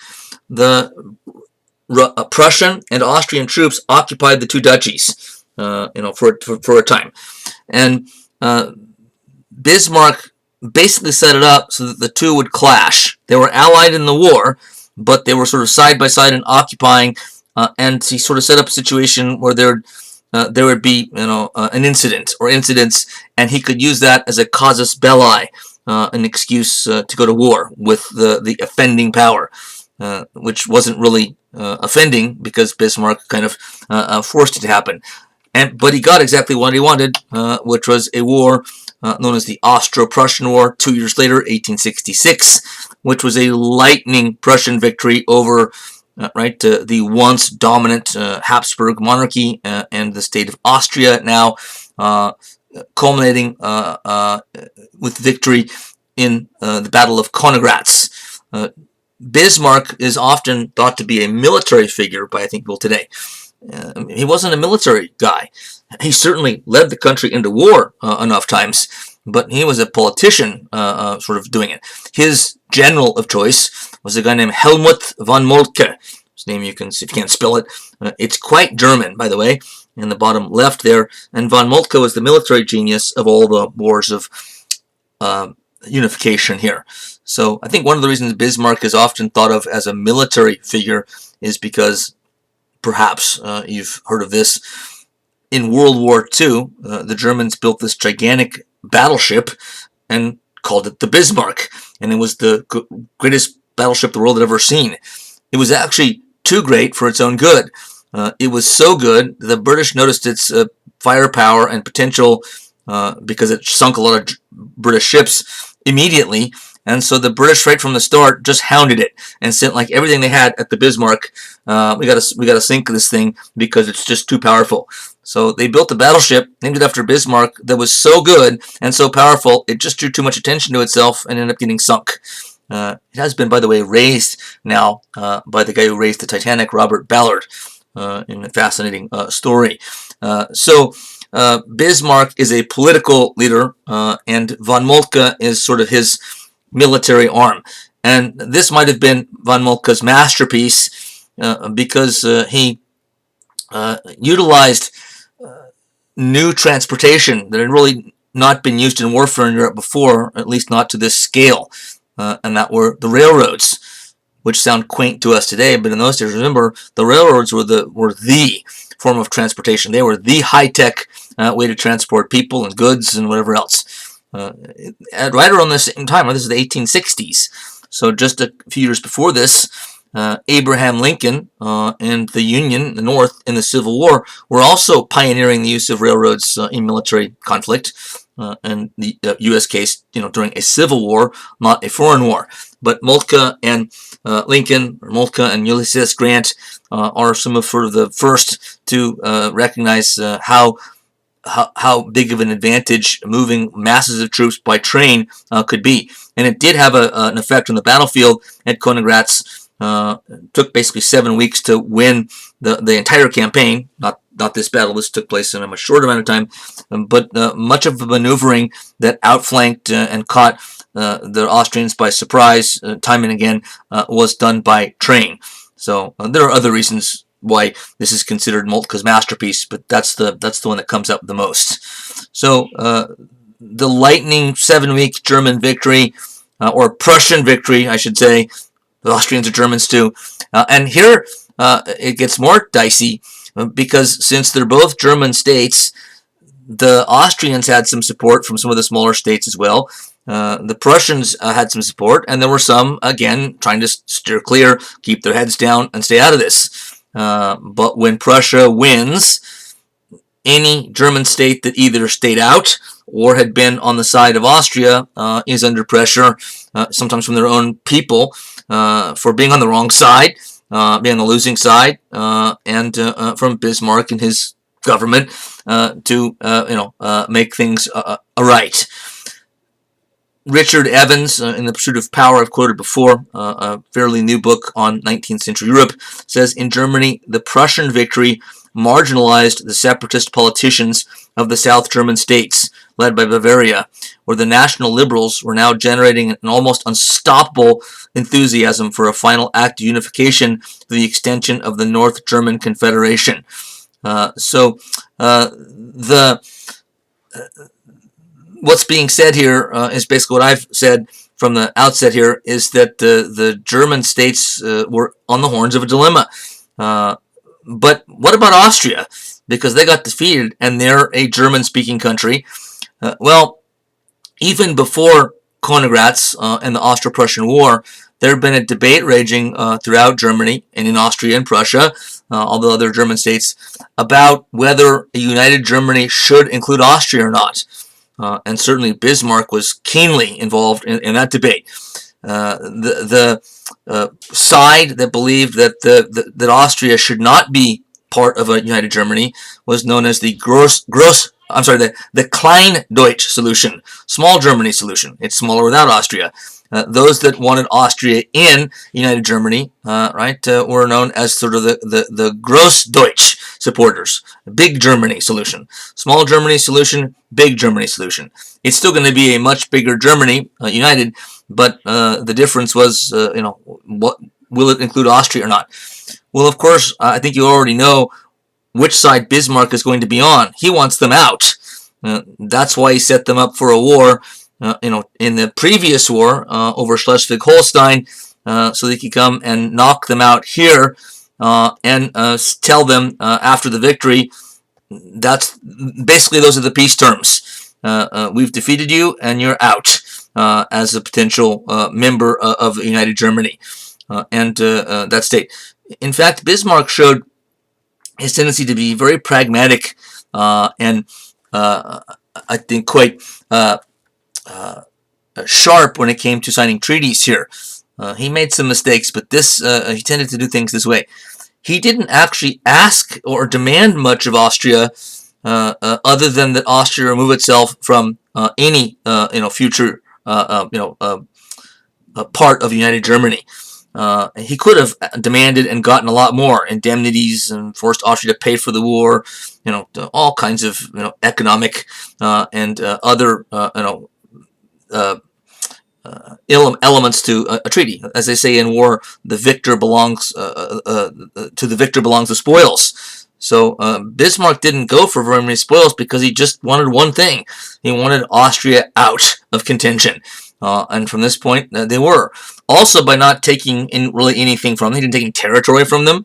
the Prussian and Austrian troops occupied the two duchies, for a time. And Bismarck basically set it up so that the two would clash. They were allied in the war, but they were sort of side by side and occupying. And he sort of set up a situation where there would be, an incident or incidents, and he could use that as a casus belli, an excuse to go to war with the offending power, which wasn't really offending because Bismarck kind of forced it to happen. But he got exactly what he wanted, which was a war known as the Austro-Prussian War 2 years later, 1866, which was a lightning Prussian victory over the once dominant Habsburg monarchy and the state of Austria, now culminating with victory in the Battle of Konigaratz. Bismarck is often thought to be a military figure by, I think, people today. He wasn't a military guy. He certainly led the country into war enough times, but he was a politician sort of doing it. His general of choice was a guy named Helmut von Moltke. His name you can see if you can't spell it. It's quite German, by the way, in the bottom left there. And von Moltke was the military genius of all the wars of unification here. So I think one of the reasons Bismarck is often thought of as a military figure is because, perhaps you've heard of this, in World War II, the Germans built this gigantic battleship and called it the Bismarck. And it was the greatest battleship the world had ever seen. It was actually too great for its own good. It was so good, the British noticed its firepower and potential because it sunk a lot of British ships immediately. And so the British, right from the start, just hounded it and sent like everything they had at the Bismarck. We gotta sink this thing because it's just too powerful. So they built a battleship, named it after Bismarck, that was so good and so powerful, it just drew too much attention to itself and ended up getting sunk. It has been, by the way, raised now by the guy who raised the Titanic, Robert Ballard, in a fascinating story. So Bismarck is a political leader, and von Moltke is sort of his military arm. And this might have been von Moltke's masterpiece because he utilized new transportation that had really not been used in warfare in Europe before, at least not to this scale, and that were the railroads, which sound quaint to us today, but in those days, remember, the railroads were the form of transportation. They were the high-tech way to transport people and goods and whatever else. Right around the same time, this is the 1860s, so just a few years before this, Abraham Lincoln and the Union, the North, in the Civil War were also pioneering the use of railroads in military conflict. In the U.S. case, during a civil war, not a foreign war. But Moltke and Lincoln, or Moltke and Ulysses Grant, are some of the first to recognize how big of an advantage moving masses of troops by train could be. And it did have an effect on the battlefield at Konigaratz. Took basically 7 weeks to win the entire campaign. Not this battle. This took place in a much shorter amount of time. But much of the maneuvering that outflanked and caught the Austrians by surprise time and again was done by train. So there are other reasons why this is considered Moltke's masterpiece, but that's the one that comes up the most. So the lightning 7-week German victory, or Prussian victory, I should say. The Austrians are Germans too. And here it gets more dicey because since they're both German states, the Austrians had some support from some of the smaller states as well. The Prussians had some support, and there were some, again, trying to steer clear, keep their heads down, and stay out of this. But when Prussia wins, any German state that either stayed out or had been on the side of Austria is under pressure, sometimes from their own people, for being on the wrong side, being on the losing side, and from Bismarck and his government to make things right. Richard Evans, in The Pursuit of Power, I've quoted before, a fairly new book on 19th century Europe, says, in Germany, the Prussian victory marginalized the separatist politicians of the South German states, led by Bavaria, where the National Liberals were now generating an almost unstoppable enthusiasm for a final act of unification through the extension of the North German Confederation. What's being said here is basically what I've said from the outset here, is that the German states were on the horns of a dilemma. But what about Austria? Because they got defeated, and they're a German-speaking country. Well, even before Konigaratz and the Austro-Prussian War, there had been a debate raging throughout Germany and in Austria and Prussia, all the other German states, about whether a united Germany should include Austria or not. And certainly Bismarck was keenly involved in that debate. The side that believed that that Austria should not be part of a united Germany was known as the the Klein-Deutsch solution, small Germany solution. It's smaller without Austria. Those that wanted Austria in united Germany, were known as sort of the Grossdeutsch supporters. Big Germany solution, small Germany solution, big Germany solution. It's still going to be a much bigger Germany, united, but the difference was, what will it include Austria or not? Well, of course, I think you already know which side Bismarck is going to be on. He wants them out. That's why he set them up for a war, in the previous war over Shleswig-Holstein, so they could come and knock them out here and tell them after the victory. That's basically, those are the peace terms. We've defeated you, and you're out as a potential member of United Germany and that state. In fact, Bismarck showed his tendency to be very pragmatic and I think quite sharp when it came to signing treaties here. He made some mistakes, but he tended to do things this way. He didn't actually ask or demand much of Austria, other than that Austria remove itself from any future part of United Germany. He could have demanded and gotten a lot more, indemnities, and forced Austria to pay for the war, all kinds of economic and other elements to a treaty. As they say in war, the victor belongs to the victor belongs the spoils. So Bismarck didn't go for very many spoils because he just wanted one thing. He wanted Austria out of contention. And from this point, they were. Also, by not taking in really anything from them, he didn't take any territory from them.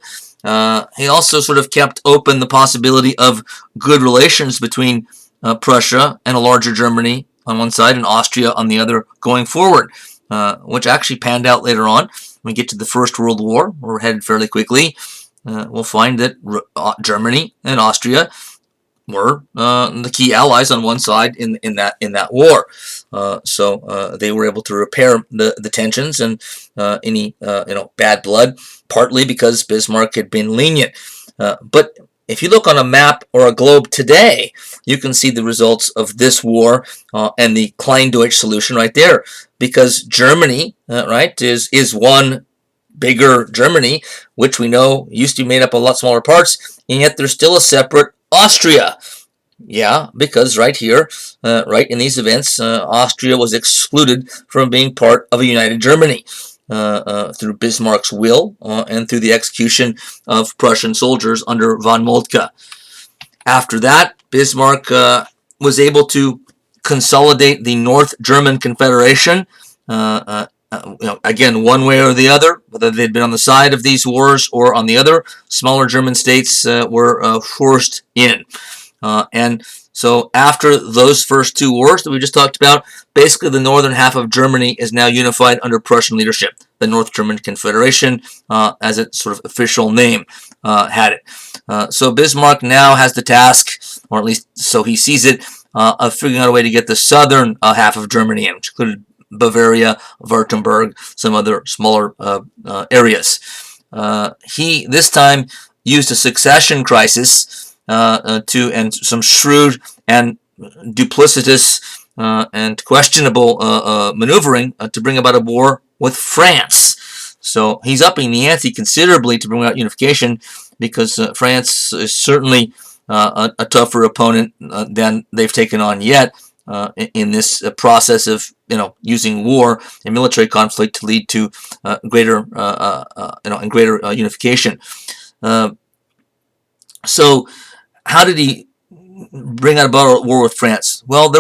He also sort of kept open the possibility of good relations between Prussia and a larger Germany on one side and Austria on the other going forward, which actually panned out later on. When we get to the First World War, we're headed fairly quickly. We'll find that Germany and Austria were the key allies on one side in that war. So they were able to repair the tensions and any bad blood, partly because Bismarck had been lenient. But if you look on a map or a globe today, you can see the results of this war and the Kleindeutsch solution right there, because Germany, right, is one bigger Germany, which we know used to be made up of a lot smaller parts, and yet there's still a separate Austria. Yeah, because right here, right in these events, Austria was excluded from being part of a united Germany through Bismarck's will and through the execution of Prussian soldiers under von Moltke. After that, Bismarck was able to consolidate the North German Confederation, again, one way or the other, whether they'd been on the side of these wars or on the other. Smaller German states were forced in. And so after those first two wars that we just talked about, basically the northern half of Germany is now unified under Prussian leadership. The North German Confederation, as its sort of official name, had it. So Bismarck now has the task, or at least so he sees it, of figuring out a way to get the southern half of Germany in, which included Bavaria, Württemberg, some other smaller areas. He, this time, used a succession crisis and some shrewd and duplicitous and questionable maneuvering to bring about a war with France. So he's upping the ante considerably to bring about unification, because France is certainly a tougher opponent than they've taken on yet in this process of using war and military conflict to lead to greater unification. So how did he bring about a war with France? Well,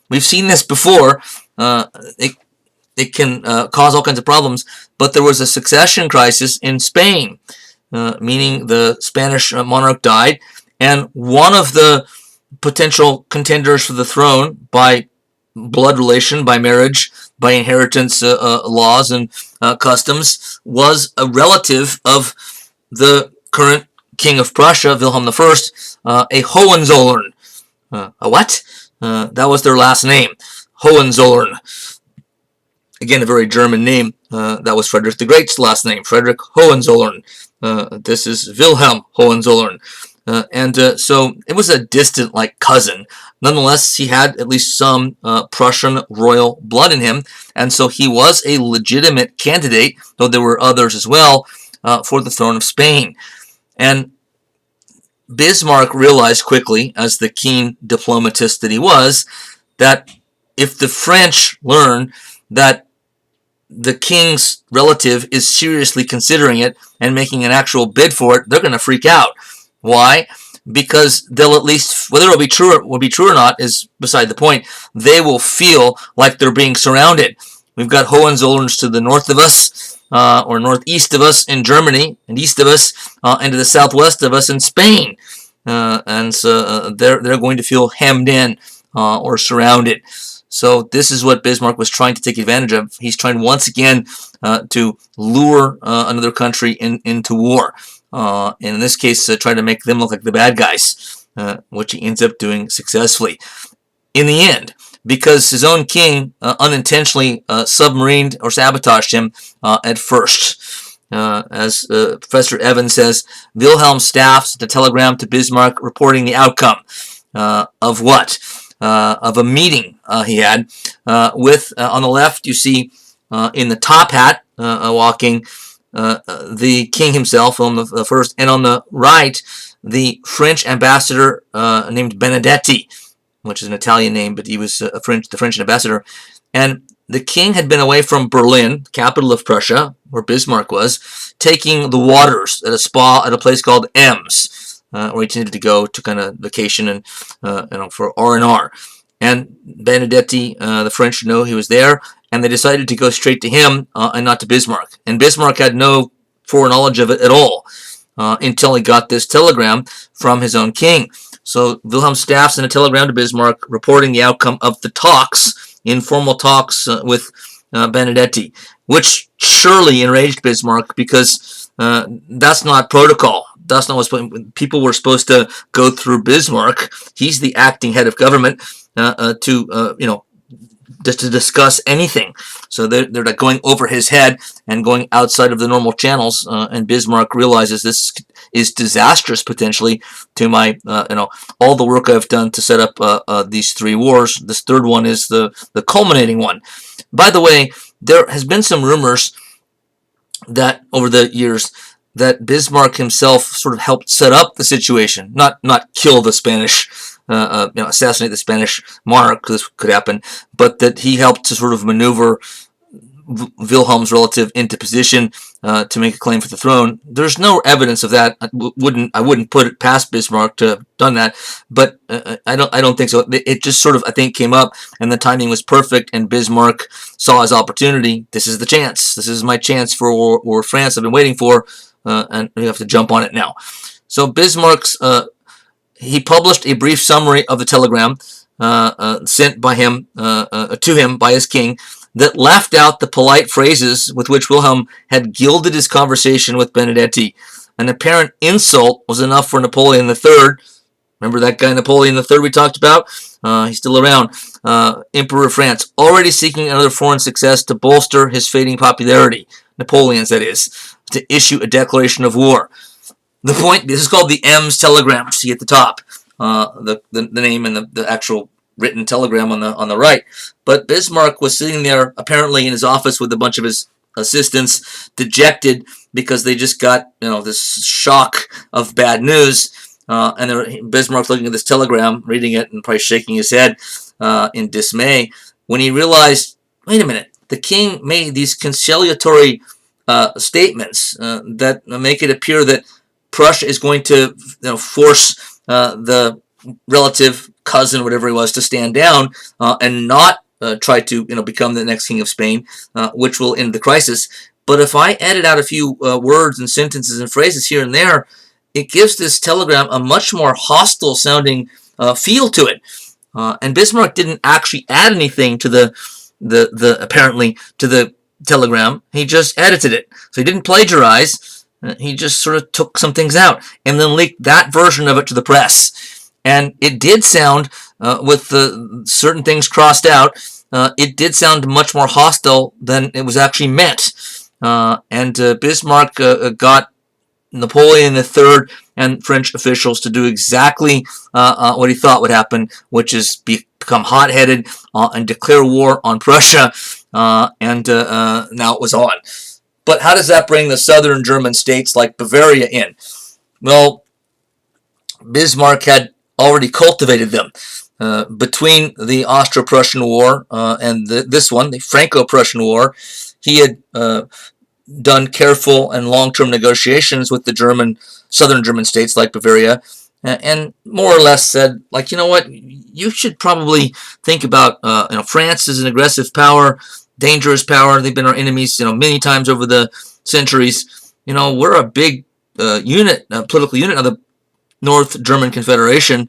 we've seen this before. It can cause all kinds of problems, but there was a succession crisis in Spain, meaning the Spanish monarch died, and one of the potential contenders for the throne by blood relation, by marriage, by inheritance laws and customs was a relative of the current King of Prussia, Wilhelm I, a Hohenzollern. A what? That was their last name, Hohenzollern. Again, a very German name. That was Frederick the Great's last name, Frederick Hohenzollern. This is Wilhelm Hohenzollern. So it was a distant, cousin. Nonetheless, he had at least some Prussian royal blood in him, and so he was a legitimate candidate, though there were others as well, for the throne of Spain. And Bismarck realized quickly, as the keen diplomatist that he was, that if the French learn that the king's relative is seriously considering it and making an actual bid for it, they're going to freak out. Why? Because they'll at least, whether it'll be true or not is beside the point, they will feel like they're being surrounded. We've got Hohenzollerns to the north of us, or northeast of us in Germany, and east of us, and to the southwest of us in Spain. And so they're going to feel hemmed in or surrounded. So this is what Bismarck was trying to take advantage of. He's trying once again to lure another country into war. And in this case, trying to make them look like the bad guys, which he ends up doing successfully. In the end, because his own king unintentionally submarined or sabotaged him at first. As Professor Evans says, Wilhelm's staff sent a telegram to Bismarck reporting the outcome of what? Of a meeting he had with, on the left, you see in the top hat walking the king himself, Wilhelm I, and on the right, the French ambassador named Benedetti, which is an Italian name, but he was the French ambassador. And the king had been away from Berlin, capital of Prussia, where Bismarck was, taking the waters at a spa at a place called Ems. where he needed to go to kind of vacation and for R&R. And Benedetti, the French know he was there, and they decided to go straight to him and not to Bismarck. And Bismarck had no foreknowledge of it at all until he got this telegram from his own king. So Wilhelm staff sent a telegram to Bismarck reporting the outcome of the talks, informal talks with Benedetti, which surely enraged Bismarck because that's not protocol. That's not what people were supposed to go through Bismarck. He's the acting head of government to discuss anything. So they're like going over his head and going outside of the normal channels. And Bismarck realizes this is disastrous potentially to my all the work I've done to set up these three wars. This third one is the culminating one. By the way, there has been some rumors that over the years that Bismarck himself sort of helped set up the situation, not kill the Spanish, assassinate the Spanish monarch. This could happen, but that he helped to sort of maneuver Wilhelm's relative into position to make a claim for the throne. There's no evidence of that. I wouldn't put it past Bismarck to have done that, but I don't think so. It just sort of, I think, came up, and the timing was perfect, and Bismarck saw his opportunity. This is the chance. This is my chance for war France I've been waiting for, and we have to jump on it now. So Bismarck's he published a brief summary of the telegram sent by him to him by his king, that left out the polite phrases with which Wilhelm had gilded his conversation with Benedetti. An apparent insult was enough for Napoleon III. Remember that guy Napoleon III we talked about? He's still around. Emperor of France, already seeking another foreign success to bolster his fading popularity. Napoleon's, that is, to issue a declaration of war. The point, this is called the M's telegram, which you see at the top. The name and the actual written telegram on the right. But Bismarck was sitting there apparently in his office with a bunch of his assistants, dejected because they just got this shock of bad news. And Bismarck looking at this telegram, reading it, and probably shaking his head in dismay when he realized, wait a minute, the king made these conciliatory statements that make it appear that Prussia is going to force the relative cousin, whatever he was, to stand down and not try to become the next king of Spain, which will end the crisis. But if I edit out a few words and sentences and phrases here and there, it gives this telegram a much more hostile sounding feel to it. And Bismarck didn't actually add anything to the apparently to the telegram. He just edited it. So he didn't plagiarize. He just sort of took some things out and then leaked that version of it to the press. And it did sound, with the certain things crossed out, it did sound much more hostile than it was actually meant. And Bismarck got Napoleon III and French officials to do exactly what he thought would happen, which is become hot-headed and declare war on Prussia. And now it was on. But how does that bring the southern German states like Bavaria in? Well, Bismarck had already cultivated them. Between the Austro-Prussian War and this one, the Franco-Prussian War, he had done careful and long-term negotiations with the southern German states like Bavaria, and more or less said, like, you know what, you should probably think about, France is an aggressive power, dangerous power. They've been our enemies, many times over the centuries. We're a big unit, political unit of the North German Confederation.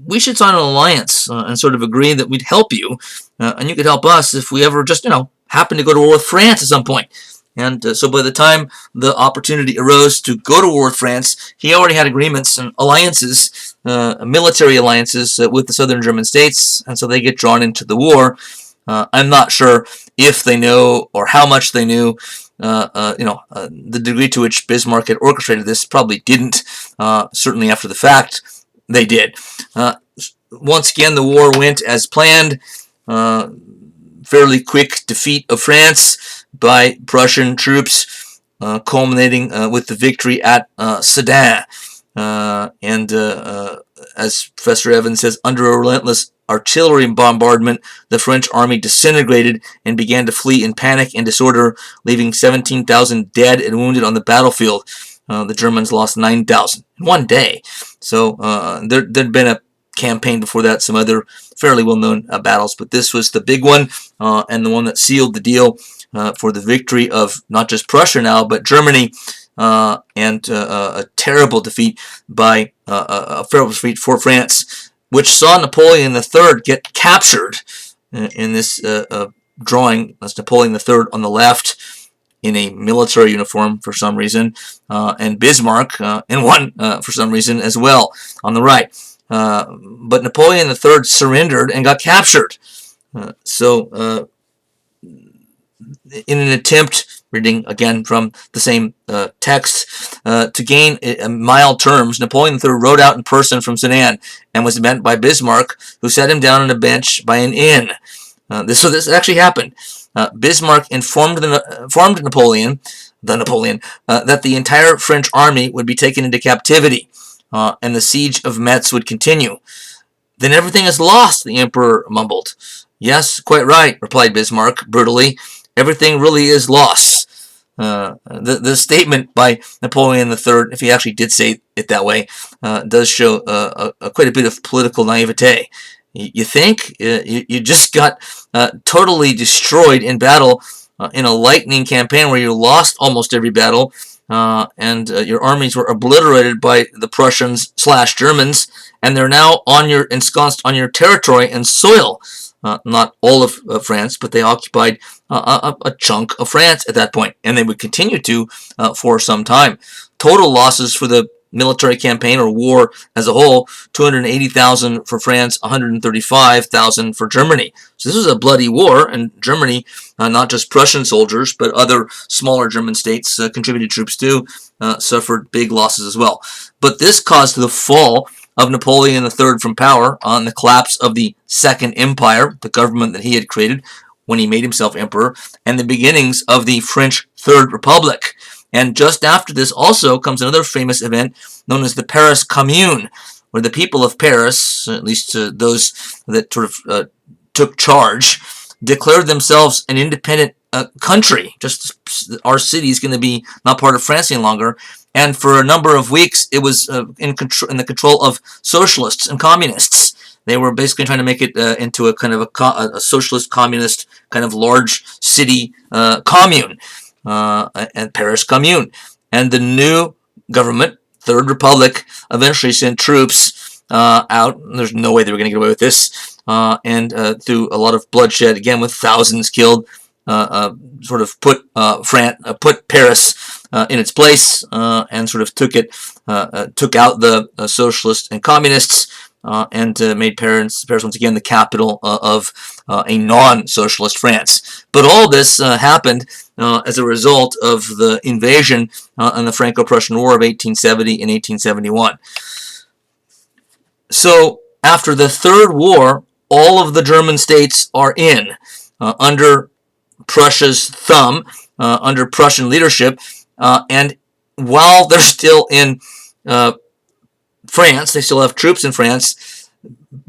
We should sign an alliance and sort of agree that we'd help you, and you could help us if we ever just, happen to go to war with France at some point. And so by the time the opportunity arose to go to war with France, he already had agreements and alliances, military alliances with the southern German states, and so they get drawn into the war. I'm not sure if they know or how much they knew. The degree to which Bismarck had orchestrated this probably didn't. Certainly after the fact, they did. Once again, the war went as planned. Fairly quick defeat of France by Prussian troops, culminating with the victory at Sedan. And as Professor Evans says, under a relentless artillery bombardment, the French army disintegrated and began to flee in panic and disorder, leaving 17,000 dead and wounded on the battlefield. the Germans lost 9,000 in one day. So there'd been a campaign before that, some other fairly well-known battles, but this was the big one, and the one that sealed the deal for the victory of not just Prussia now, but Germany, and a terrible defeat by a terrible defeat for France, which saw Napoleon III get captured in this drawing. That's Napoleon III on the left in a military uniform for some reason, and Bismarck in one for some reason as well on the right. But Napoleon III surrendered and got captured. So in an attempt, reading again from the same text, to gain mild terms, Napoleon III rode out in person from Sedan and was met by Bismarck, who sat him down on a bench by an inn. This actually happened. Bismarck informed Napoleon that the entire French army would be taken into captivity, and the siege of Metz would continue. Then everything is lost, the emperor mumbled. Yes, quite right, replied Bismarck brutally. Everything really is lost. The statement by Napoleon III, if he actually did say it that way, does show quite a bit of political naivete. You think? You just got totally destroyed in battle in a lightning campaign where you lost almost every battle, and your armies were obliterated by the Prussians / Germans, and they're now ensconced on your territory and soil. Not all of France, but they occupied a chunk of France at that point, and they would continue to for some time. Total losses for the military campaign or war as a whole, 280,000 for France, 135,000 for Germany. So this was a bloody war, and Germany, not just Prussian soldiers, but other smaller German states, contributed troops too, suffered big losses as well. But this caused the fall of Napoleon III from power on the collapse of the Second Empire, the government that he had created when he made himself emperor, and the beginnings of the French Third Republic. And just after this also comes another famous event known as the Paris Commune, where the people of Paris, at least those that sort of took charge, declared themselves an independent country. Just our city is going to be not part of France any longer. And for a number of weeks, it was in the control of socialists and communists. They were basically trying to make it into a kind of a socialist, communist, kind of large city commune, and Paris Commune. And the new government, Third Republic, eventually sent troops out. There's no way they were going to get away with this. And through a lot of bloodshed, again with thousands killed, sort of put Paris in its place, and sort of took out the socialists and communists, and made Paris once again the capital of a non-socialist France. But all this happened as a result of the invasion and the Franco-Prussian War of 1870 and 1871. So after the Third War, all of the German states are in under Prussia's thumb, under Prussian leadership, and while they're still in France, they still have troops in France,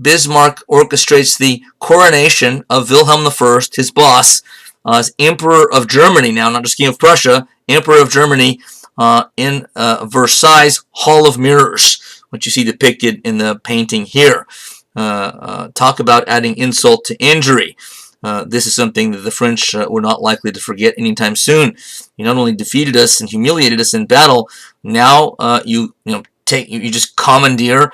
Bismarck orchestrates the coronation of Wilhelm I, his boss, as Emperor of Germany now, not just King of Prussia, Emperor of Germany, in Versailles Hall of Mirrors, which you see depicted in the painting here. Talk about adding insult to injury. This is something that the French were not likely to forget anytime soon. You not only defeated us and humiliated us in battle, now you just commandeer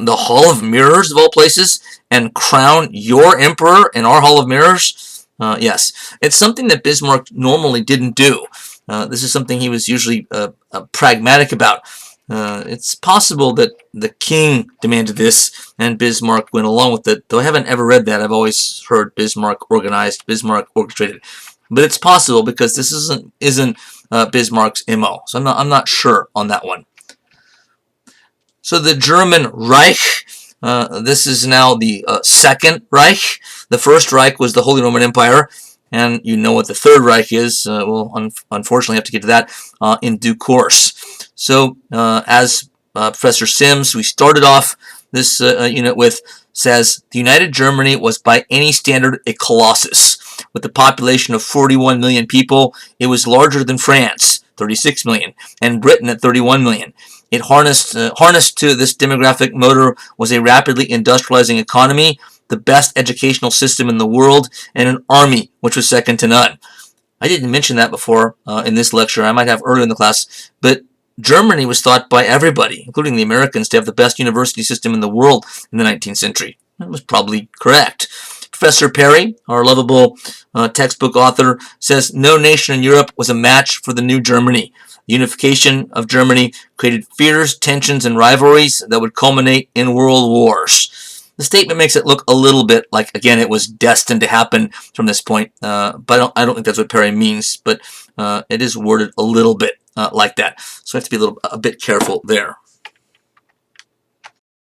the Hall of Mirrors of all places and crown your emperor in our Hall of Mirrors. Yes, it's something that Bismarck normally didn't do. This is something he was usually pragmatic about. It's possible that the king demanded this and Bismarck went along with it, though I haven't ever read that. I've always heard Bismarck organized, Bismarck orchestrated. But it's possible because this isn't Bismarck's MO. So I'm not sure on that one. So the German Reich, this is now the Second Reich. The First Reich was the Holy Roman Empire, and you know what the Third Reich is. We'll unfortunately have to get to that in due course. So as Professor Sims, we started off this unit with, says, the United Germany was by any standard a colossus. With a population of 41 million people, it was larger than France, 36 million, and Britain at 31 million. It harnessed to this demographic motor was a rapidly industrializing economy, the best educational system in the world, and an army which was second to none. I didn't mention that before in this lecture. I might have earlier in the class, but Germany was thought by everybody, including the Americans, to have the best university system in the world in the 19th century. That was probably correct. Professor Perry, our lovable textbook author, says no nation in Europe was a match for the new Germany. The unification of Germany created fears, tensions, and rivalries that would culminate in world wars. The statement makes it look a little bit like, again, it was destined to happen from this point, but I don't think that's what Perry means, but it is worded a little bit like that. So I have to be a bit careful there.